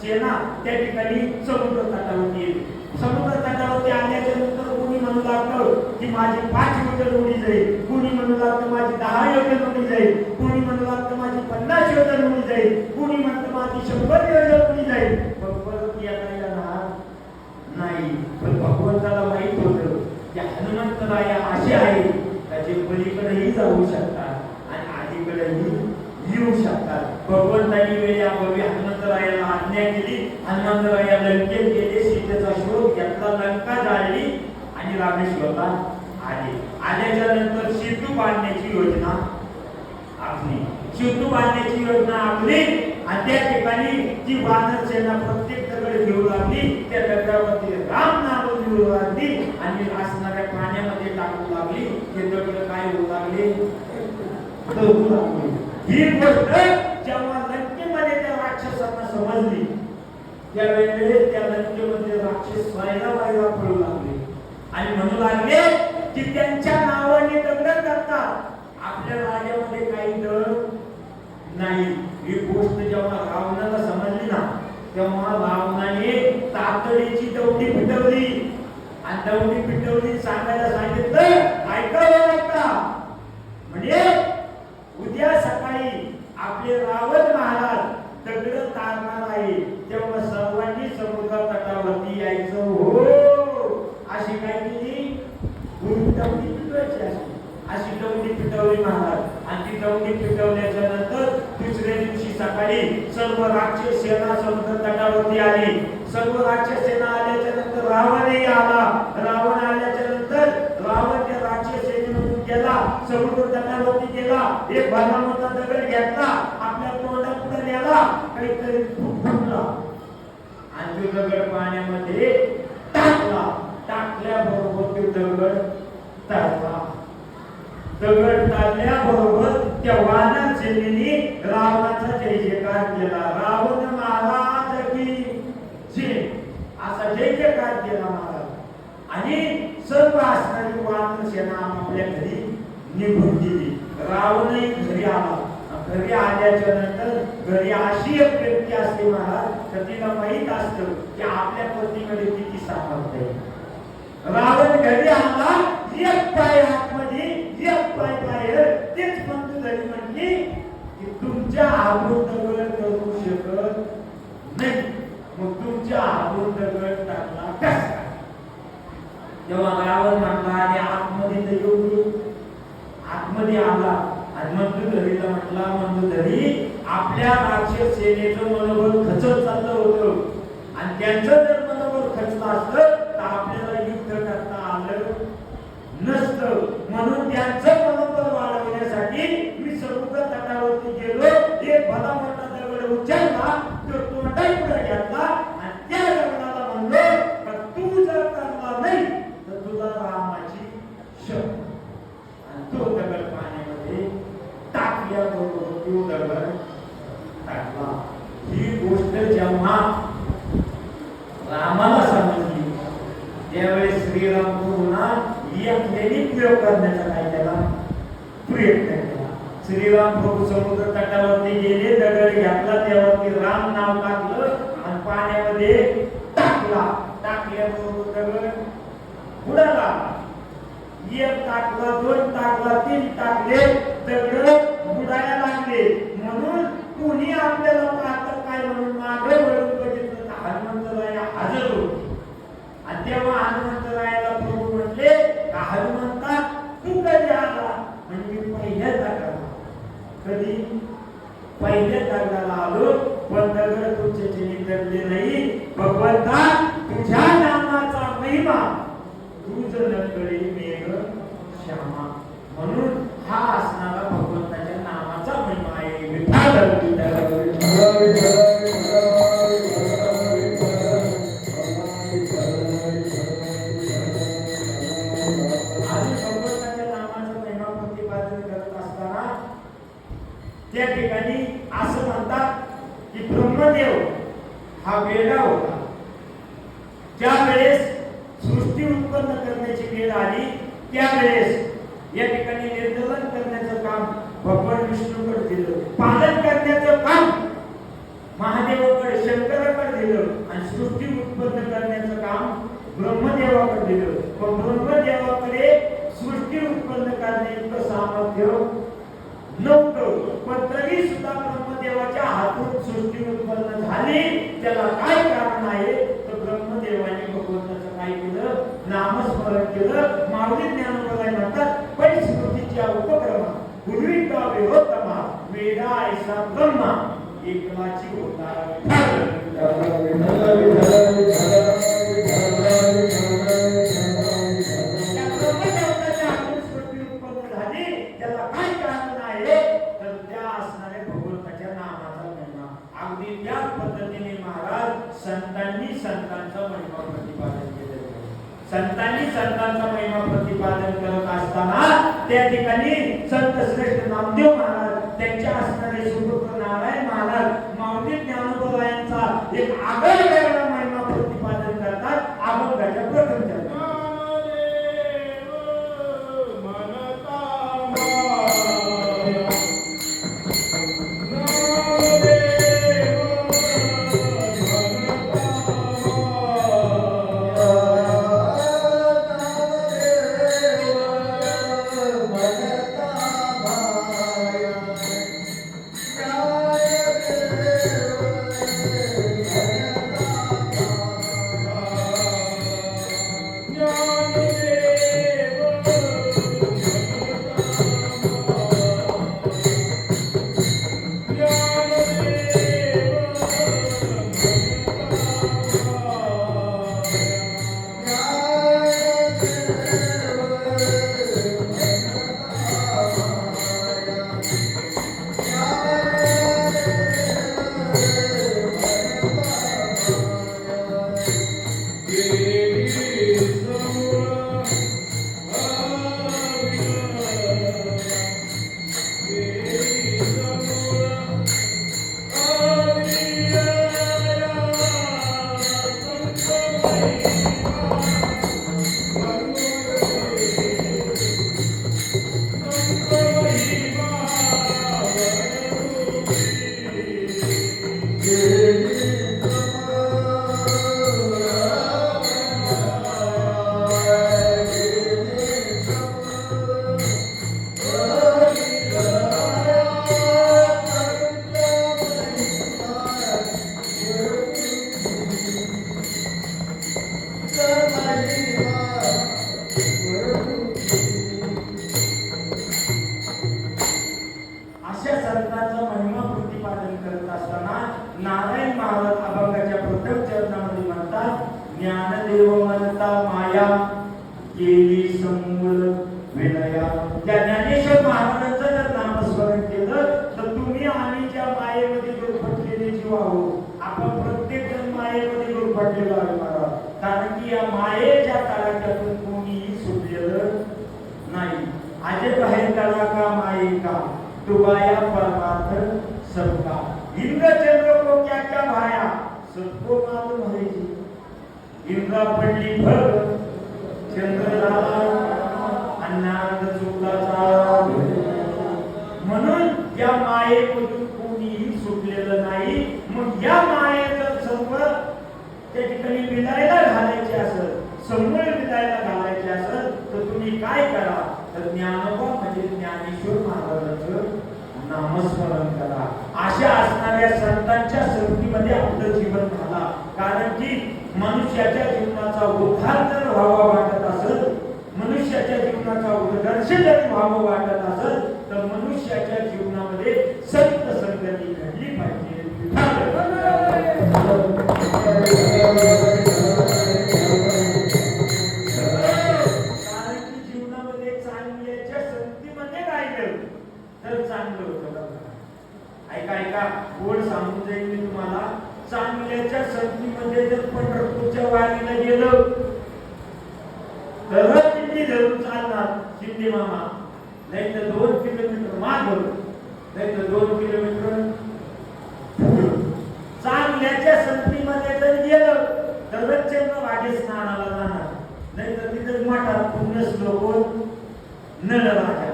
सेना त्या ठिकाणी समुद्र तटावरती येते. समुद्र तटावरती आल्याच्या नंतर कोणी म्हणू लागतं की माझी 5 योजन उडी जाईल, कोणी म्हणू लागतं माझी 10 योजन उडी जाईल, कोणी म्हणू लागतं माझी 50 योजन उडी जाईल, कोणी म्हणतं माझी 100 योजन उडी जाईल. पण परत यायला येणार नाही. पण भगवंताला माहित होतं की हनुमंतराया असे आहे त्याचे पलीकडेही जाऊ शकतात आणि आधीकडेही येऊ शकतात. भगवंतानी वेळोवेळी हनुमंतरायाला आज्ञा केली. हनुमंतराया लंकेत गेले, सीतेचा शोध घेतला, लंका जाळली आणि रामेश्वरला आले. आल्याच्या नंतर सेतू बांधण्याची योजना आखली. सेतू बांधण्याची योजना आखली आणि त्या ठिकाणी जी वानर सेना प्रत्येक दगड घेऊ लागली. त्या दगडावरती राम नाम लिहू लागली आणि असणाऱ्या पाण्यामध्ये टाकू लागली. ते दगड काय होऊ लागले? डोबू लागले. ही गोष्ट जेव्हा लंकेमध्ये त्या राक्षसांना समजली त्यावेळेस त्या लंकेमध्ये राक्षस व्हायला पळू लागले आणि म्हणू लागले की त्यांच्या नावाने दंड करतात, आपल्या राज्यामध्ये काही दळ नाही. ही गोष्ट जेव्हा रावणाला समजली ना तेव्हा रावणाने तातडीची दौडी पिटवली आणि दौडी पिटवली सांगायला सांगितलं ऐकावं का म्हणजे उद्या सकाळी आपले रावण महाराज दगड तारणार आहे तेव्हा सर्वांनी समुद्र तटावरती यायचं हो. अशी काय केली दौडी पिटवायची अशी दौडी पिटवली महाराज आणि ती दौडी पिटवल्याच्या नंतर दुसऱ्या दिवशी सकाळी सर्व राक्षस सेना समुद्र तटावरती आली. सर्व राक्षस सेना आल्याच्या नंतर रावणही आला. रावण आल्याच्या नंतर रावण त्या राक्षस सेनेमधून गेला, समुद्र तटावरती एक भला मोठा दगड घेतला, आपल्या तोंडात पुढे नेला, काहीतरी फुटला आणि तो दगड पाण्यामध्ये टाकला. टाकल्याबरोबर तो दगड तारला. दगड तारल्याबरोबर त्या वानर सेनेने रावणाचा जय जयकार केला. रावण महाराज की जय असा जय जयकार केला महाराज. आणि सर्व असणारी वानर सेना आपल्या घरी निघून गेली. रावणही घरी आला. घरी आल्याच्या नंतर घरी अशी एक व्यक्ती असते महाराज तर तिला माहित असतं की आपल्या पत्नीकडे किती सामर्थ्य आहे. रावण घरी आला, एक पाय आतमध्ये एक पाय बाहेर. तेच म्हणतो घरी म्हटली की तुमच्या हातून दगड करू शकत नाही, मग तुमच्या हातून दगड टाकला कसा. तेव्हा रावण म्हटला आणि आतमध्ये तर येऊ. आतमध्ये आला आणि मंदुधरीला म्हटला, मंदुधरी आपल्या राक्षस सेनेचं मनोबल खचत चाललं होतं आणि त्यांचं जर मनोबल खचलं असतं तर आपल्याला युद्ध करता आलं नसतं. म्हणून त्यांचं मनोबल वाढवण्यासाठी मी समुद्र तटावरती गेलो. एक भला मोठा दगड उचलला, तो तोंडाई पुढे घेतला आणि त्या दगडाला म्हणलो तू जर करला नाही तर तुला रामाची शपथ. आणि तो दगड पाण्यामध्ये टाकल्याबरोबर तो दगड टाकला. ही गोष्ट जेव्हा रामाला समजली त्यावेळेस श्रीराम पुन्हा एकट्याने प्रयोग करण्याचा काय केला प्रयत्न केला. श्रीराम प्रभू समुद्र तटावरती गेले, दगड घेतला, त्यावरती राम नाव टाकलं आणि पाण्यामध्ये टाकला. टाकल्याबरोबर दगड बुडाला. एक टाकला, दोन टाकला, तीन टाकले, दगड बुडायला लागले. म्हणून कुणी आपल्याला पाहतं काय म्हणून मागे वळून बघितलं तर हनुमंतराय हजर होते. आणि तेव्हा हनुमंतरायाला प्रभू म्हटले का हनुमंता तू कधी आला. म्हणजे मी पहिल्याच दगडाला. कधी पहिल्या दगडाला आलो, पण दगड तुमच्याचे निघले नाही. भगवंता तुझ्या नामाचा महिमा तुझ नकळे मेघ श्यामा. म्हणून हा असणारा भगवंताच्या नामाचा महिमा आहे. विठ्ठल त्या ठिकाणी असं म्हणतात की ब्रह्मदेव हा वेडा होता. ज्या वेळेस सृष्टी उत्पन्न करण्याची वेळ आली त्यावेळेस या ठिकाणी निर्धलन करण्याचं काम भगवान विष्णूकडे दिलं, पालन करण्याचं काम महादेवाकडे शंकराकडे दिलं आणि सृष्टी उत्पन्न करण्याचं काम ब्रह्मदेवाकडे दिलं. पण ब्रह्मदेवाकडे सृष्टी उत्पन्न करण्याचं सामर्थ्य नव्हतं. पण तरी सुद्धा ब्रह्मदेवाच्या हातून सृष्टी उत्पन्न झाली. त्याला काय कारण आहे तर ब्रह्मदेवाने भगवंताचं काय केलं नामस्मरण केलं. माऊली ज्ञानोबा म्हणतात परिस्मृतीच्या उपक्रमा पूर्वी का विहोत्तमा वेदा ऐसा ब्रह्मा एकलाची होता. संतांनी संतांचा महिमा प्रतिपादन करत असताना त्या ठिकाणी संत श्रेष्ठ नामदेव महाराज त्यांच्या असणारे सुपुत्र नारायण महाराज माऊली ज्ञानोबा यांचा एक आगळ वेगळा महिमा प्रतिपादन करतात. अभंगाच्या प्रथम केली समूळ विनया. त्या ज्ञानेश्वर महाराजांचं जर नामस्मरण केलं तर तुम्ही आम्ही ज्या मायेमध्ये गुरफटलेले जीव आहोत, आपण प्रत्येक जण मायेमध्ये गुरफटलेलो आहे महाराज. कारण की या मायेच्या तडाख्यातून कोणीही सुटलेलं नाही. आजे बाहेर तळा का माये का डुबाया परमार्थ सबका. इंद्र चंद्र को क्या क्या भाया सबको मालूम है जी. इंद्रा पडली भग चंद्र झाला अन्नाद चुकाचा. म्हणून या मायेमधून कोणीही सुटलेलं नाही. मग या मायेचं सर्व त्या ठिकाणी विदायला घालायचे असेल, समूळ विदायला घालायचे असेल तर तुम्ही काय करा तर ज्ञानोबा म्हणजे ज्ञानेश्वर महाराजांचं नामस्मरण करा. अशा असणाऱ्या संतांच्या संगतीमध्ये आपलं जीवन घाला. कारण की मनुष्याच्या जीवनाचा उद्धार जर व्हावा वाटत असेल, मनुष्याच्या जीवनाचा उत्कर्ष जर व्हावा वाटत असेल तर मनुष्याच्या जीवनामध्ये सत्य संगती घडली पाहिजे. कारण की जीवनामध्ये चांगल्याच्या संगतीमध्ये राहिलं तर चांगलं होतं. ऐका ऐका, गोड सांगून जाईल मी तुम्हाला. चांगल्याच्या संगतीमध्ये जर पंढरपूरच्या वारीला गेलो तर दिंडी धरून चालणार शिंदे मामा, नाही तर 2 किलोमीटर मागं, नाही तर 2 किलोमीटर. चांगल्याच्या संगतीमध्ये जर गेलं तर चंद्रभागे स्नानाला जाणार, नाही तर तिथे मठात पुण्यस लोक नळ राजा.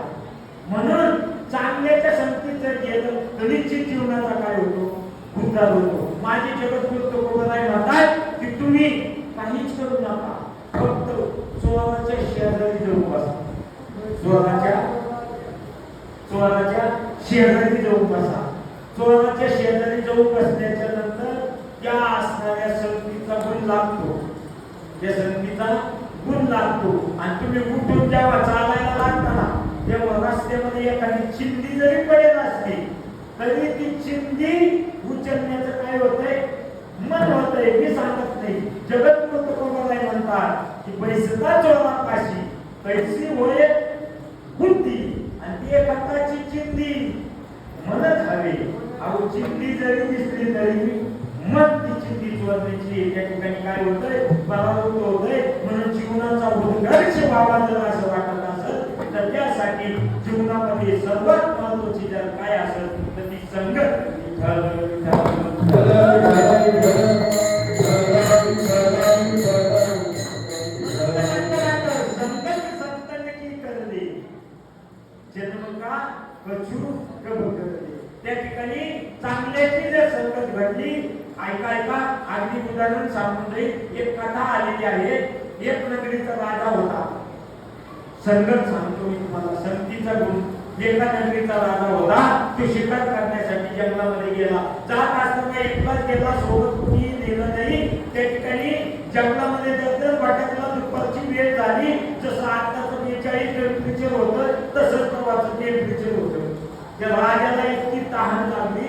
म्हणून चांगल्याच्या संगतीत जर गेलं तर निश्चित जीवनाचा काय होतो, उद्धार होतो. माझे जगद्गुरु तुकोबाराय म्हणतात की तुम्ही काहीच करू नका, फक्त चोराच्या शेजारी जाऊन बसा. चोराच्या शेजारी जाऊन बसा. चोराच्या शेजारी जाऊन बसल्याच्या नंतर त्या असणाऱ्या संगतीचा गुण लागतो, त्या संगतीचा गुण लागतो. आणि तुम्ही उठून जेव्हा चालायला लागताना तेव्हा रस्त्यामध्ये एखादी चिंदी जरी पडेल असली तरी ती चिंदी उचलण्याचं काय होतंय, मन होतंय. मी सांगत नाही, जगद्गुरु तुकोबाराय म्हणतात की बैसता चोरापाशी कैसी होय बुद्धी. आणि ती एखादाची चिंदी मनच हवे. अहो चिंदी जरी दिसली तरी मन ती चिंदी चोरण्याची त्या ठिकाणी काय होतंय, पराभूत होतंय. म्हणून जीवनाचा उद्घर्ष व्हावा जर असं वाटत असेल तर त्यासाठी जीवनामध्ये सर्वात महत्वाची जर काय असेल तर ती संगत. त्या ठिकाणी चांगल्याची जर संगत घडली. ऐका ऐका, अगदी उदाहरण सांगून जाईल. एक कथा आलेली आहे. एक नगरीचा राजा होता. संगत सांगतो मी तुम्हाला, संगतीचा गुण. एका नगरीचा राजा होता. तो शिकार करण्यासाठी जंगलामध्ये गेला. जात असताना एकलाच गेला, सोबत कोणी नेलं नाही. त्या ठिकाणी जंगलामध्ये दरदर भटकला. दुपारची वेळ झाली. जसं आताचं 42 टेम्परेचर होतं तसंच तेव्हाचं टेम्परेचर होतं. त्या राजाला इतकी तहान लागली,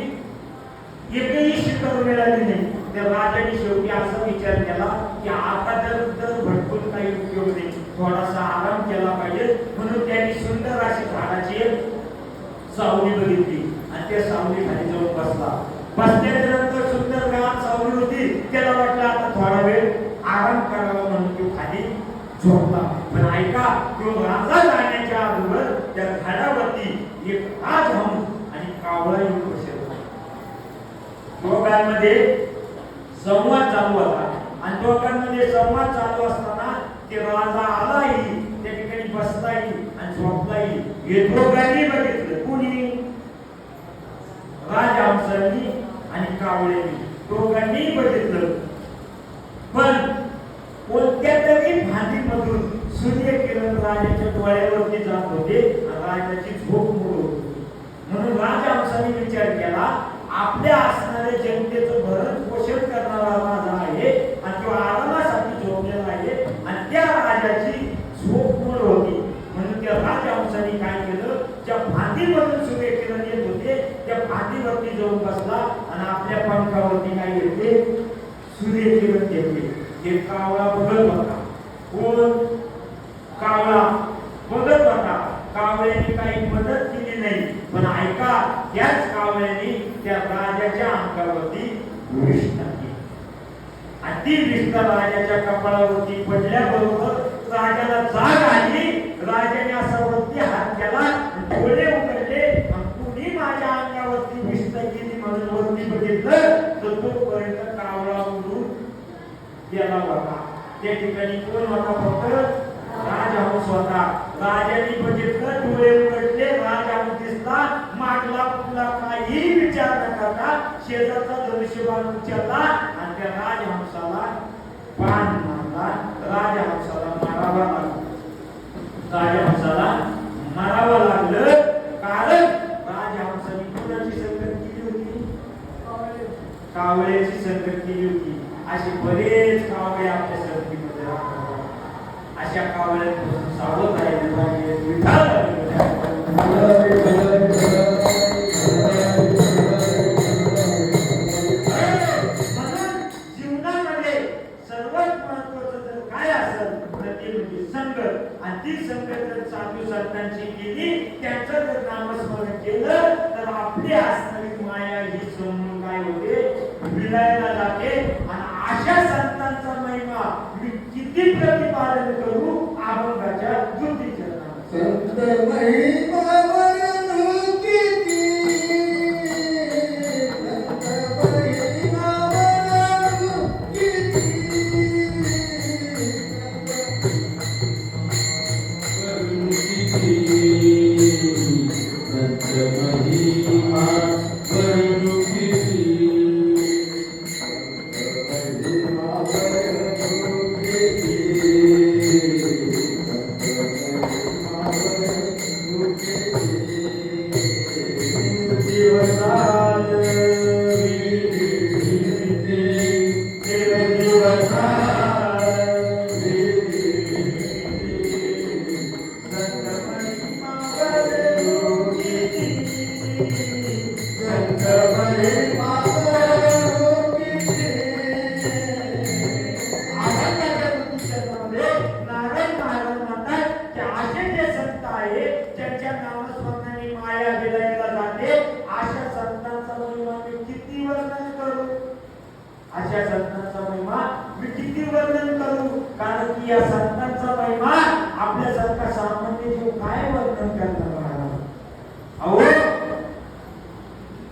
एकही शिकार मिळाली नाही. त्या राजाने शेवटी असा विचार केला की आता जर भटकून काही उपयोग नाही, थोडासा आराम केला पाहिजे. म्हणून त्यांनी सुंदर अशी झाडाची सावली बघितली आणि त्या सावली खाली जाऊन बसला. बसल्यानंतर सुंदर गावात सावली होती. त्याला वाटलं आता थोडा वेळ आराम करावा म्हणून तो खाली झोपला. पण ऐका, तो राजा जाण्याच्या अगोदर त्या झाडावरती एक राजहंस आणि कावळा येऊन बसला. दोघांमध्ये संवाद चालू होता. आणि दोघांमध्ये संवाद चालू असताना ते राजा आलाही, त्या ठिकाणी बसलाही आणि झोपलाही. हे दोघांनी बघितलं. कुणी? राजहंसांनी आणि कावळ्यांनी दोघांनी बघितलं. पण कोणत्या तरी भांडीमधून सूर्यकिरण राजाच्या डोळ्यावरती जात होते आणि राजाची झोप मोड होती. म्हणून राजहंसाने विचार केला, आपल्या असणाऱ्या जनतेचं भरण पोषण करणारा राजा आहे आणि तो आरामासाठी झोपलेला आहे आणि त्या राजाची झोप मोड होती. म्हणून त्या राजहंसाने काय केलं, ज्या भांडीमधून सूर्यकिरण येत होते त्या भांडीवरती जाऊन बसला आणि आपल्या पंखावरती काय घेतले, सूर्यकिरण घेतले. हे कावळा बघत होता. कोण? राजाच्या अंगावरती विष्णा केली आणि ती विष्णा राजाच्या कपाळावरती पडल्याबरोबर राजाला जाग आली. राजाने असा वरती हात केला, डोळे उघडले आणि कुणी माझ्या अंगावरती विष्णा केली म्हणून वरती बघितलं तर तोपर्यंत कावळा उडून गेला होता. त्या ठिकाणी कोण होता? फक्त राजहंस होता. राजाने बघितलं, डोळे उघडले, राजहंस दिसला, मागला पुढला काही विचार न करता शेजारचा धनुष्यबाण उचलला आणि त्या राजहंसाला बाण मारला. राजहंसाला मारावा लागला. राजहंसाला मारावं लागलं कारण राजहंसाने कोणाची संगत केली होती? कावळ्याची संगत केली होती. असे बरेच कावळे आपल्या संगतीमध्ये राहतात. अशा कावळ्यांपासून सावध राहिलं पाहिजे. जीवनामध्ये सर्वात महत्वाचं जर काय असेल तर ते म्हणजे संगत. आणि ती संगत जर साधू संतांची केली, त्यांचं जर नामस्मरण केलं तर आपली असणारी माया ही समजून काय होते? विलायला जाते. आणि अशा संतांचा महिमा मी किती प्रतिपादन करू अभंगाच्या ज्योतीच्या संत महिमा वर्णू किती, संत महिमा वर्णू किती, वर्णू किती, संत महिमा वर्णू किती, अशा संतांचा महिमा मी किती वर्णन करू? कारण की या संतांचा महिमा आपल्यासारखा सामान्य जीव काय वर्णन करणार? अहो,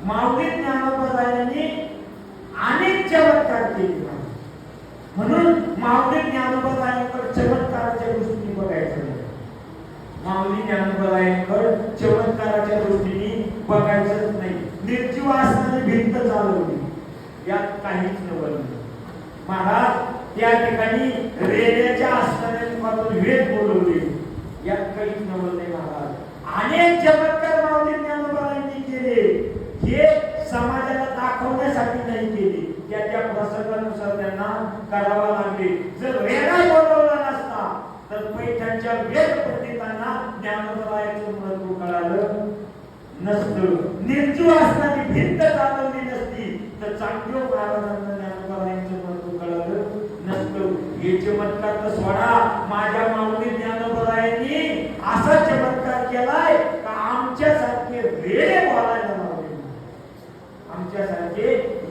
माऊली ज्ञानोबारायांनी अनेक चमत्कार केले. म्हणून माऊली ज्ञानोबारायांकडे चमत्काराच्या दृष्टीने बघायचं नाही. माऊली ज्ञानोबारायांकडे चमत्काराच्या दृष्टीने बघायचंच नाही. निर्जीव असणारी भिंत चालवली, यात काहीच नवल नाही. महाराज त्या ठिकाणी रेड्याच्या असणाऱ्यांपासून वेद बोलवले, यात काहीच नवल नाही. महाराज अनेक चमत्कार माऊली ज्ञानोबारायांनी केले. हे समाजाला दाखवण्यासाठी नाही केले, त्या प्रसंगानुसार त्यांना करावा लागले. जर रेडा बोलवला नसता तर पैठणच्या वेद पंडितांना ज्ञानोबारायांचं महत्व कळालं नसतं. निर्जीव असणारी भिंत चालवली नसती तर चांगल्या महाराजांना ज्ञानोबारायांचं महत्व कळालं नसतं. हे चमत्कार तर सोडा, माझ्या माऊली ज्ञानोबारायांनी असा चमत्कार केलाय का आमच्यासारखे वेडे बोलायला लावले, आमच्यासारखे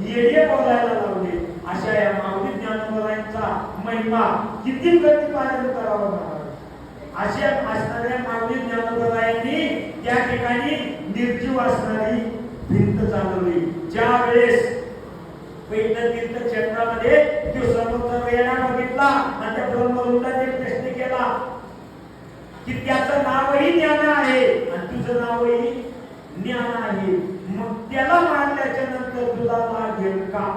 येडे बोलायला लावले. अशा या माऊली ज्ञानोबारायांचा महिमा किती प्रतिपादन करावा महाराज. अशा असणाऱ्या माऊली ज्ञानोबारायांनी त्या ठिकाणी निर्जीव असणारी भिंत चालवली. ज्या वेळेस पैठण तीर्थ क्षेत्रामध्ये तो समोरचा रेडा बघितला आणि त्या ब्रह्मवृंदाने प्रश्न केला की त्याचं नावही ज्ञान आहे आणि तुझं नावही ज्ञान आहे, मग त्याला मारल्याच्या नंतर तुला लागेल का?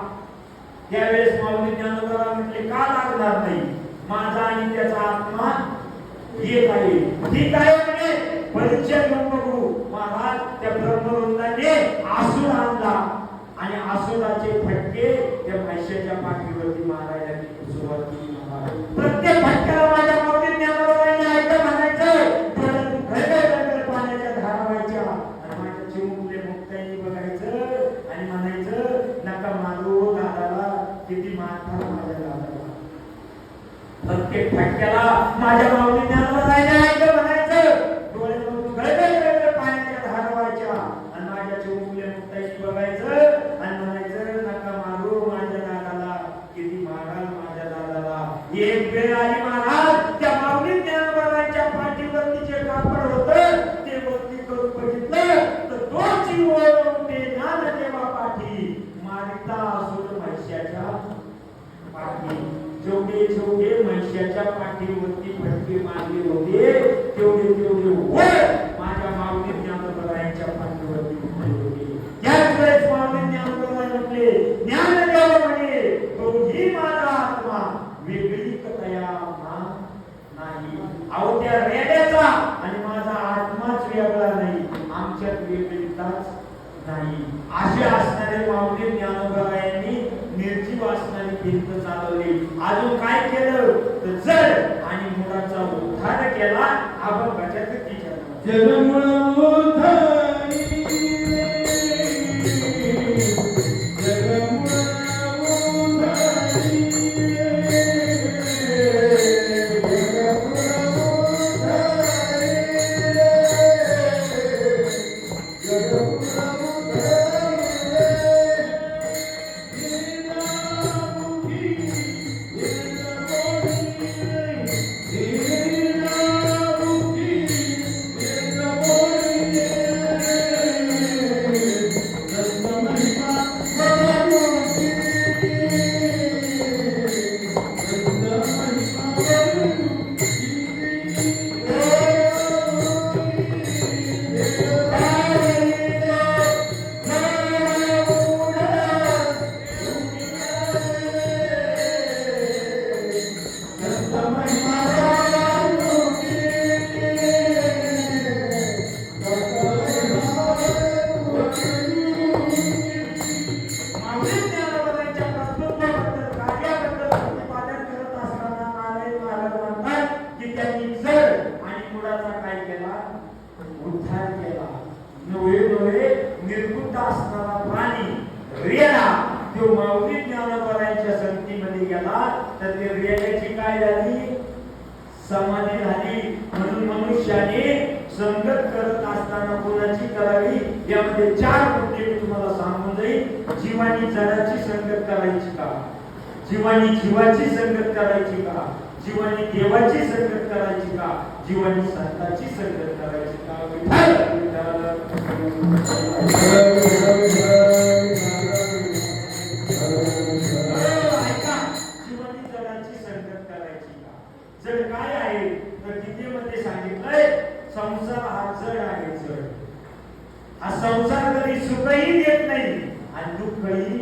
त्यावेळेस माऊली ज्ञानोबा म्हटले, का लागणार नाही? माझा आणि त्याचा आत्मा एक आहे. ठीक आहे म्हणे, परीक्षा घेऊन बघू. महाराज त्या ब्रह्मवृंदाने आसूड आणला आणि आसुराचे फटके त्या पैशाच्या पाठीवरती मारायला सुरुवात केली. प्रत्येक फटक्याला माझ्या माऊली ज्ञानोबारायांनी ऐकलं म्हणायचं, पाण्याच्या धारा व्हायच्या आणि माझ्या चिमुकले मुक्ताईने बघायचं आणि म्हणायचं, नका मारू दादाला, किती मारतात माझ्या दादाला. प्रत्येक फटक्याला माझ्या माऊली ज्ञानोबारायांनी ऐकलं म्हणायचं, डोळे पाण्याच्या धारा व्हायच्या आणि माझ्या चिमुकले मुक्ताईने बघायचं आणि फटके मारले होते तेवढे वर माझ्या माऊली ज्ञानोबरायांच्या पाठीवरती उठले होते. त्याच वेळेस माऊली ज्ञानोबराय म्हटले, ज्ञानदेव म्हणे, तोही माझा आत्मा वेगळी तया नाही. अहो त्या रेड्याचा आणि माझा आत्माच वेगळा नाही, आमच्यात वेगळीताच नाही. असे असणारे माऊली ज्ञानोबरायांनी निर्जीव असणारी भिंत चालवली. अजून काय केलं तर जड आणि मुलाचा उद्धार केला. आपण गजात निर्बुद्ध असणारा प्राणी रेडा तो माऊली ज्ञानोबरायांच्या संगतीमध्ये गेला तर ते रेड्याची काय झाली? समाधी झाली. म्हणून मनुष्याने संगत करत असताना कोणाची करावी यामध्ये 4 मुद्दे मी तुम्हाला सांगून जाईल. जीवानी जडाची संगत करायची का? जीवानी जीवाची संगत करायची का? जीवानी देवाची संगत करायची का? जीवानी संताची संगत करायची का? जीवानी जडाची संगत करायची का? जड काय आहे तर गीतेमध्ये सांगितलंय संसार हा जड आहे. जड हा संसार कधी सुखही देत नाही आणि दुःखही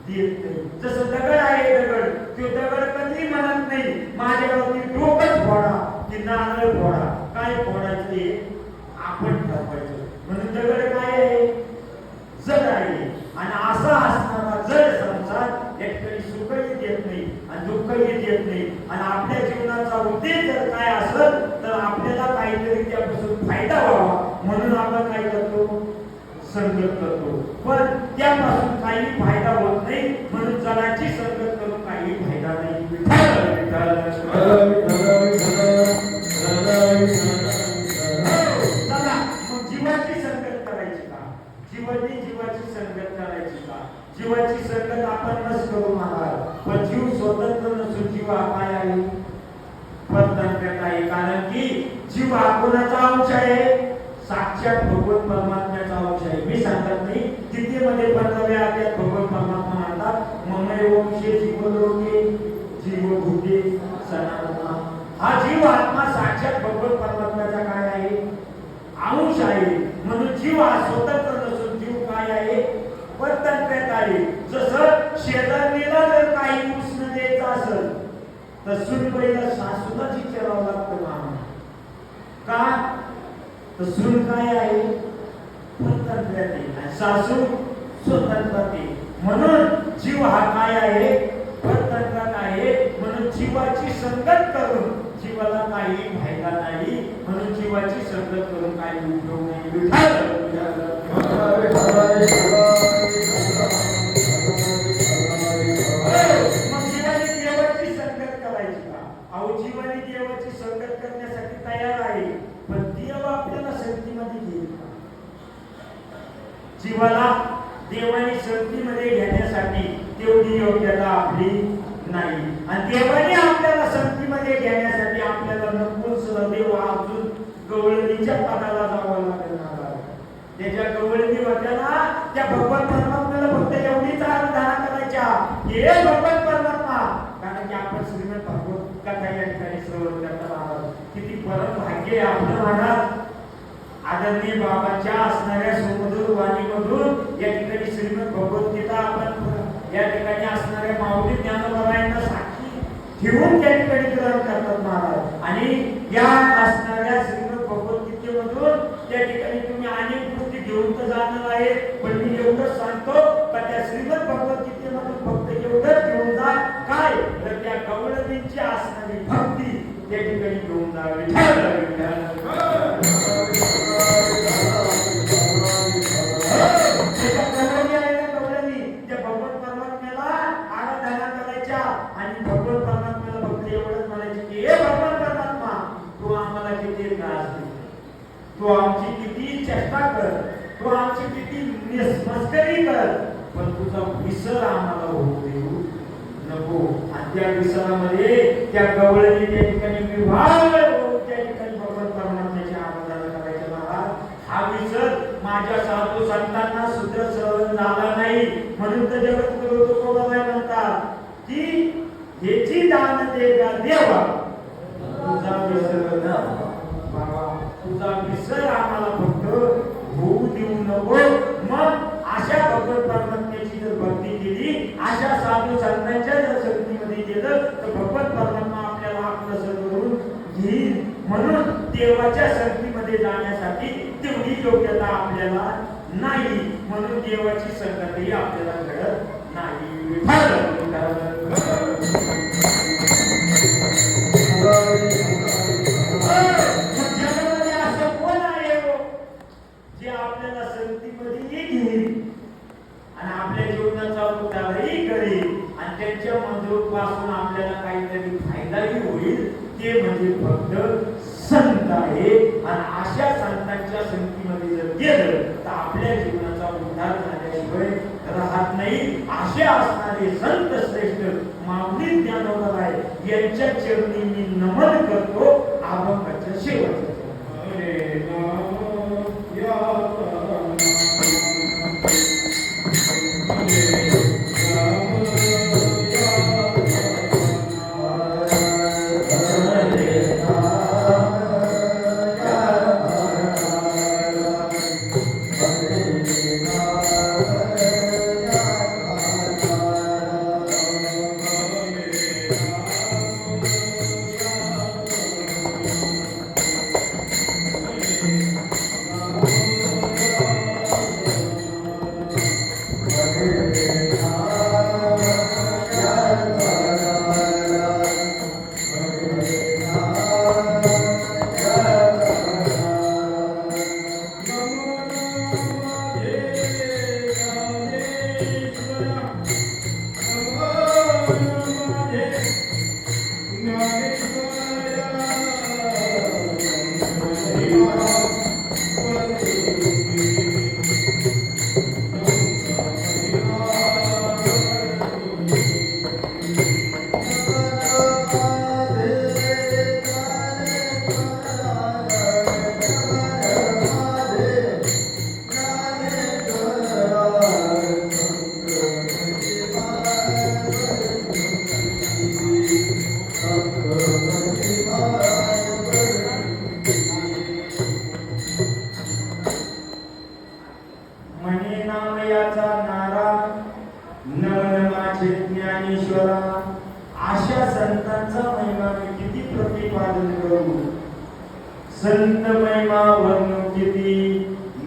देत नाही. जसं दगड आहे, दगड तो दगड कधी म्हणत नाही माझ्यावरती डोकंच फोडा की नारळ फोडा. काय फोडायचं ते आपण ठरवायचं. म्हणून दगड काय आहे? जड आहे. आणि असा असणारा जड संसार एकतरी सुखही देत नाही आणि दुःखही देत नाही. आणि आपल्या जीवनाचा उद्देश जर काय असेल तर आपल्याला काहीतरी त्यापासून फायदा व्हावा म्हणून आपण काय करतो? संगत करतो. पण त्यापासून काही फायदा होत नाही म्हणून जडाची संगत करून काही फायदा नाही. चला मग जीवाची संगत करायची का? जीवाची संगत करायची का? जीवाची संगत आपण नस करू महाराज. पण जीव स्वतंत्र नसून जीव हा काय आहे? परतंत्र आहे. कारण की जीव हा कोणाचा अंश आहे? साक्षात भगवत परमात्म्याचा अंश आहे. मी सांगत नाही. गीतेमध्ये 15व्या अध्यायात भगवत परमात्मा म्हणतात ममैव वंशे जीवलोके जीवभूते सनातन. हा जीव आत्मा साक्षात भगवत परमात्म्याचा काय आहे? अंश आहे. म्हणून जीव हा स्वतंत्र नसून जीव काय आहे? परतंत्र आहे. जसं शेजारणीला जर काही उष्ण द्यायचं असेल तर सुनबाईला सासूलाच विचारावं लागतं मामा का? तर सून काय आहे? परतंत्र आहे. सासू स्वतंत्र आहे. म्हणून जीव हा काय आहे? परतंत्र आहे. म्हणून जीवाची संगत करून जीवाला काही फायदा नाही. म्हणून जीवाची संगत करून काही उपयोग नाही. मग जीवाने देवाची संगत करायची का? अहो जीवाने देवाची संगत करण्यासाठी तयार आहे. पण देव आपल्याला संगतीमध्ये घेईल का? जीवाला देवानी संगतीमध्ये घेण्यासाठी तेवढी योग्यता आपली नाही. आणि देवाने आपल्याला संगतीमध्ये घेण्यासाठी आपल्याला नकुल देव अजून गवळणीच्या पदाला जावं लागणार. त्याच्या गवळणी वाट्याला त्या भगवान परमात्म्याला फक्त एवढीच आराधना करायच्या हे भगवान परमात्मा. कारण की आपण श्रीमद भागवत कथा या ठिकाणी श्रवण करता आहात. परम भाग्य आपलं महाराज आदरणीय बाबांच्या असणाऱ्या सुमधुर वाणीमधून या ठिकाणी श्रीमद भगवद्गीता आपण या ठिकाणी असणाऱ्या माऊली ज्ञानोबाबांना साक्षी ठेवून त्या ठिकाणी ग्रहण करतात महाराज. आणि या असणाऱ्या श्रीमद भगवद्गीतेमधून त्या ठिकाणी तुम्ही अनेक गोष्टी घेऊन तर जाणार आहे, पण मी एवढंच सांगतो का त्या श्रीमद भगवद्गीतेमधून फक्त एवढंच घेऊन जा, काय तर त्या गवळणींची असणारी भक्ती त्या ठिकाणी घेऊन जावी. आणि भगवत परमात्म्याला फक्त एवढंच म्हणायचे की हे भगवान परमात्मा, तू आम्हाला किती त्रास देतो, तू आमची किती चेष्टा कर, तू आमची किती मस्करी कर, पण तुझा विसर आम्हाला होऊ देऊ नको. आणि त्या विसरामध्ये त्या गवळणी त्या ठिकाणी विभाग त्या ठिकाणी भगवत परमात्म्याची आराधना करायचे महाराज. हा विसर माझ्या साधू संतांना सुद्धा सहन झाला नाही, म्हणून तर जगद्गुरु तुकोबाबाई म्हणतात की हेची दान देगा देवा, तुझा विसर न बाबा, तुझा विसर आम्हाला फक्त होऊ देऊ नको. मग अशा भगवत परमात्म्याची जर भक्ती केली, अशा साधू संतांच्या जर संगतीमध्ये गेलं तर भगवत परमात्मा आपल्याला आपलं करून घेईल. म्हणून देवाच्या संगतीमध्ये जाण्यासाठी तेवढी योग्यता आपल्याला नाही, म्हणून देवाची संगती आपल्याला घडत नाही. जगामध्ये असं कोण आहे हो जे आपल्याला संगतीमध्ये घेईल आणि आपल्या जीवनाचा उद्धारही करेल आणि त्यांच्या मंजूरपासून आपल्याला काहीतरी फायदाही होईल, ते म्हणजे फक्त संत आहे. आणि अशा संतांच्या संगतीमध्ये जर गेलं तर आपल्या जीवनाचा उद्धार झाल्याशिवाय राहत नाही. असे असणारे संत श्रेष्ठ माऊली ज्ञानोबा यांच्या चरणी मी नमन करतो. अभंगाच्या शेवटच्या संत महिमा वर्णू किती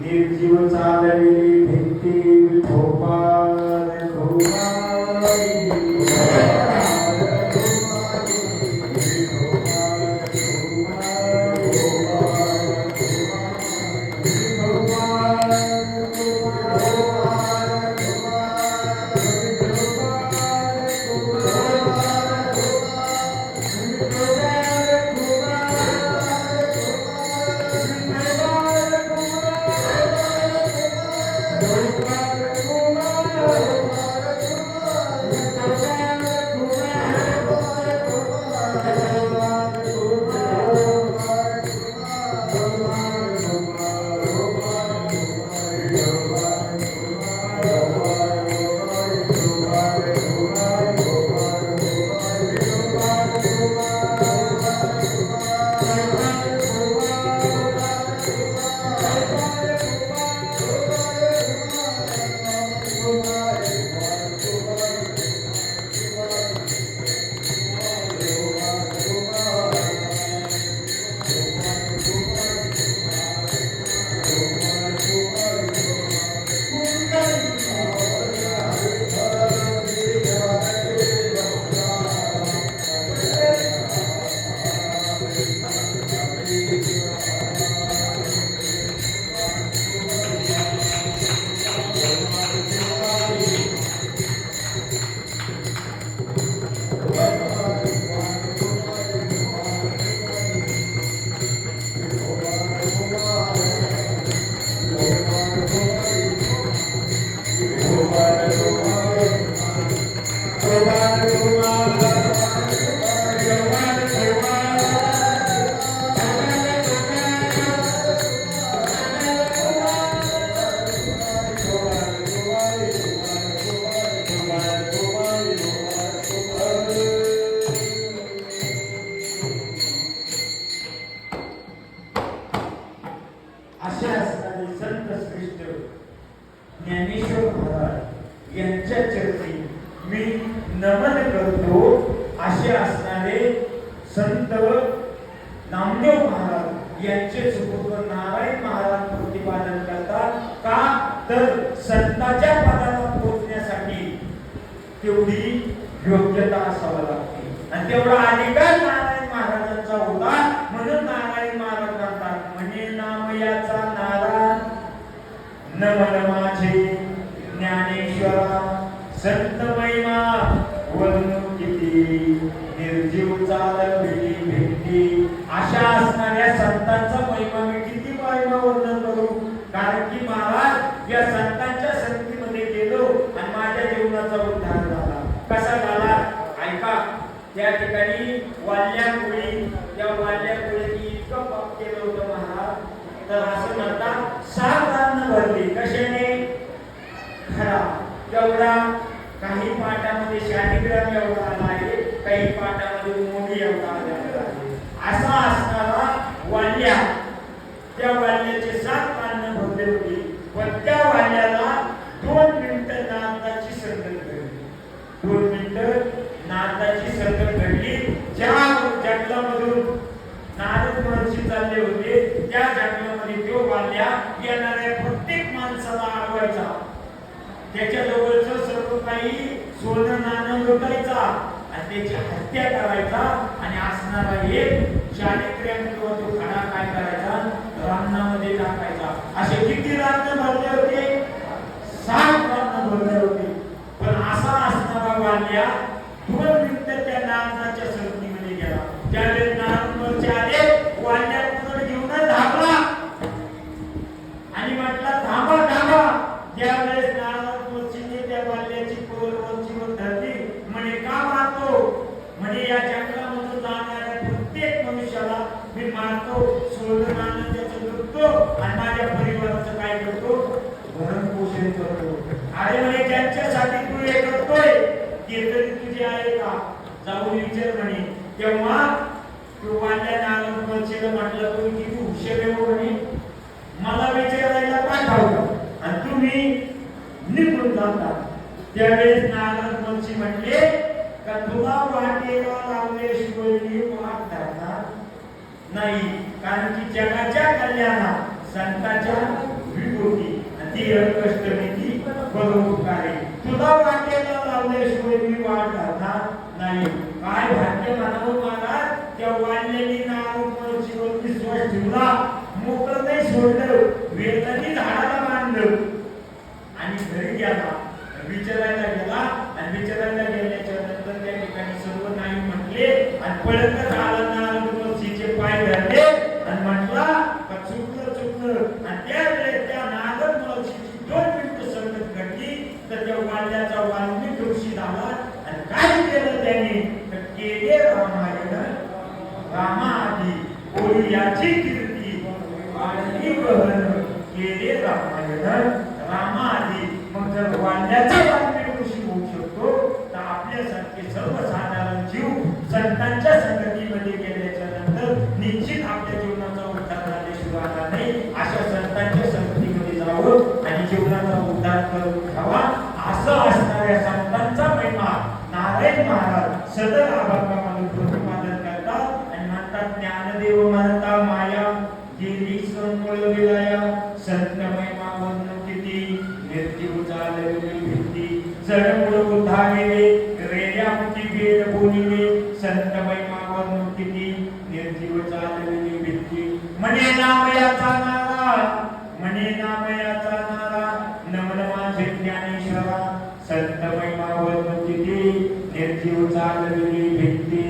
निर्जीव चालविली भिंती विठोबार Thank you. असे असणारे संत श्रेष्ठ ज्ञानेश्वर महाराज यांच्या चरणी मी नमन करतो. असे असणारे संत नामदेव महाराज यांचे सुपुत्र नारायण महाराज प्रतिपादन करतात. का तर संतांच्या पदाला पोहोचण्यासाठी तेवढी योग्यता असावा लागते आणि तेवढा अधिकार नारायण महाराजांचा होता. म्हणून नारायण महाराज म्हणतात, म्हणे नामयाचा नारा नमन माझे ज्ञानेश्वरा, संत महिमा वर्णू किती, निर्जीव चालविली भेटी. अशा असणाऱ्या संतांचा महिमा मी किती महिमा वर्णन करू. कारण की महाराज या संतांच्या संगतीमध्ये गेलो आणि माझ्या जीवनाचा उद्धार झाला. कसा झाला ऐका. त्या ठिकाणी वाल्यामुळी, त्या वाल्यामुळी इतकं पाप केलं होतं महाराज, तर असं म्हणतात 7 रान भरली. कशाने? खरा तेवढा. काही पाठामध्ये शालिग्राम एवढा आला आहे, काही पाठामध्ये मोठी एवढा आलेला आहे. असा असणारा वाल्या, त्या वाल्याचे 7 रान भरले होते. पण त्या वाल्याला 2 मिनिटं नारदाची संगत घडली. 2 मिनिटं नारदाची संगत घडली. ज्या जंगलामधून नारद महर्षी चालले होते त्या जंगलामध्ये तो वाल्या येणाऱ्या प्रत्येक माणसाला अडवायचा. त्याच्या जवळचं सर्व काही सोनं नाणं लुटायचा आणि त्याची हत्या करायचा आणि असणारा एक शालिग्राम किंवा तो खडा काय करायचा, रानामध्ये टाकायचा. असे किती रान भरले होते? 7 रान भरले होते. पण असा असणारा वाल्या 2 मिनिटं त्या नारदाच्या संगतीमध्ये गेला. त्यावेळेस नारद महर्षी आले, वाल्या पुढे घेऊन धावला आणि म्हटला थांबा थांबा. त्यावेळेस नारद महर्षीने त्या वाल्याची पोर वंचीवर धरली. म्हणे का मारतो? म्हणे या जंगलामधून जाणाऱ्या प्रत्येक मनुष्याला मी मारतो, सोडून आणून त्याचं लुटतो आणि माझ्या परिवाराचं काय करतो? भरण पोषण करतो. अरे म्हणे ज्यांच्यासाठी तू हे करतोय ते तरी तुझे आहे का? जाऊन विचार म्हणे. तेव्हा तू वाल्या नारद महर्षीला म्हटलं, तुम्ही किती हुशार आहे म्हणे, मला विचारायला पाठवलं आणि तुम्ही निघून जाता. त्यावेळेस नारद महर्षी म्हटले का तुला वाटेला लावल्याशिवाय मी वाट धरणार नाही. कारण की जगाच्या कल्याणात संतांच्या विभूती आणि ती कष्टमिती परोपकारी. तुला वाटेला लावल्याशिवाय मी वाट धरणार नाही. काय भाग्य म्हणावं महाराज. त्या वाल्याने नारद महर्षीवर विश्वास ठेवला. मोकळं नाही सोडलं, वेदांनी झाडाला बांधलं आणि घरी गेला. विचारायला गेला आणि विचारायला गेल्याच्या नंतर त्या ठिकाणी सर्व नाही म्हटले आणि पळतच आला. नारद महर्षीचे पाय धरले आणि म्हटला का चुकलं चुकलं. आणि त्यावेळेस त्या नारद महर्षीची 2 मिनिटं संगत घडली. तर त्या वाल्याचा वाल्मिक ऋषी झाला आणि काय केलं त्याने? तर केले रामायण रामाआधी कोणी याची कीर्ती आणि गहन केले रामायण रामाआधी. मग जर वाल्याचा वाल्मिक ऋषी होऊ शकतो तर आपल्यासारखे सर्वसाधारण जीव संतांच्या संगतीमध्ये गेल्याच्या नंतर निश्चित आपल्या जीवनाचा उद्धार झाल्याशिवाय नाही. अशा संतांच्या संगतीमध्ये जावं आणि जीवनाचा उद्धार करून घ्यावा. असं असणाऱ्या संतांचा महिमा नारायण महाराज सदर अभंगामध्ये प्रतिपादन करतात आणि म्हणतात, ज्ञानदेव म्हणता माया गेली समूळ विलया, संत महिमा वर्ण किती, निर्जीव चालविली भीती. जडमूळ उद्धारिले रेड्या मुठी भेद बोलिले, संत महिमा वर्ण किती, निर्जीव चालविली भीती. म्हणे नामयाचा नारा, म्हणे नामयाचा नारा, नमन माझे ज्ञानेश्वरा, संत महिमा वर्ण किती, निर्जीव चालविली भीती.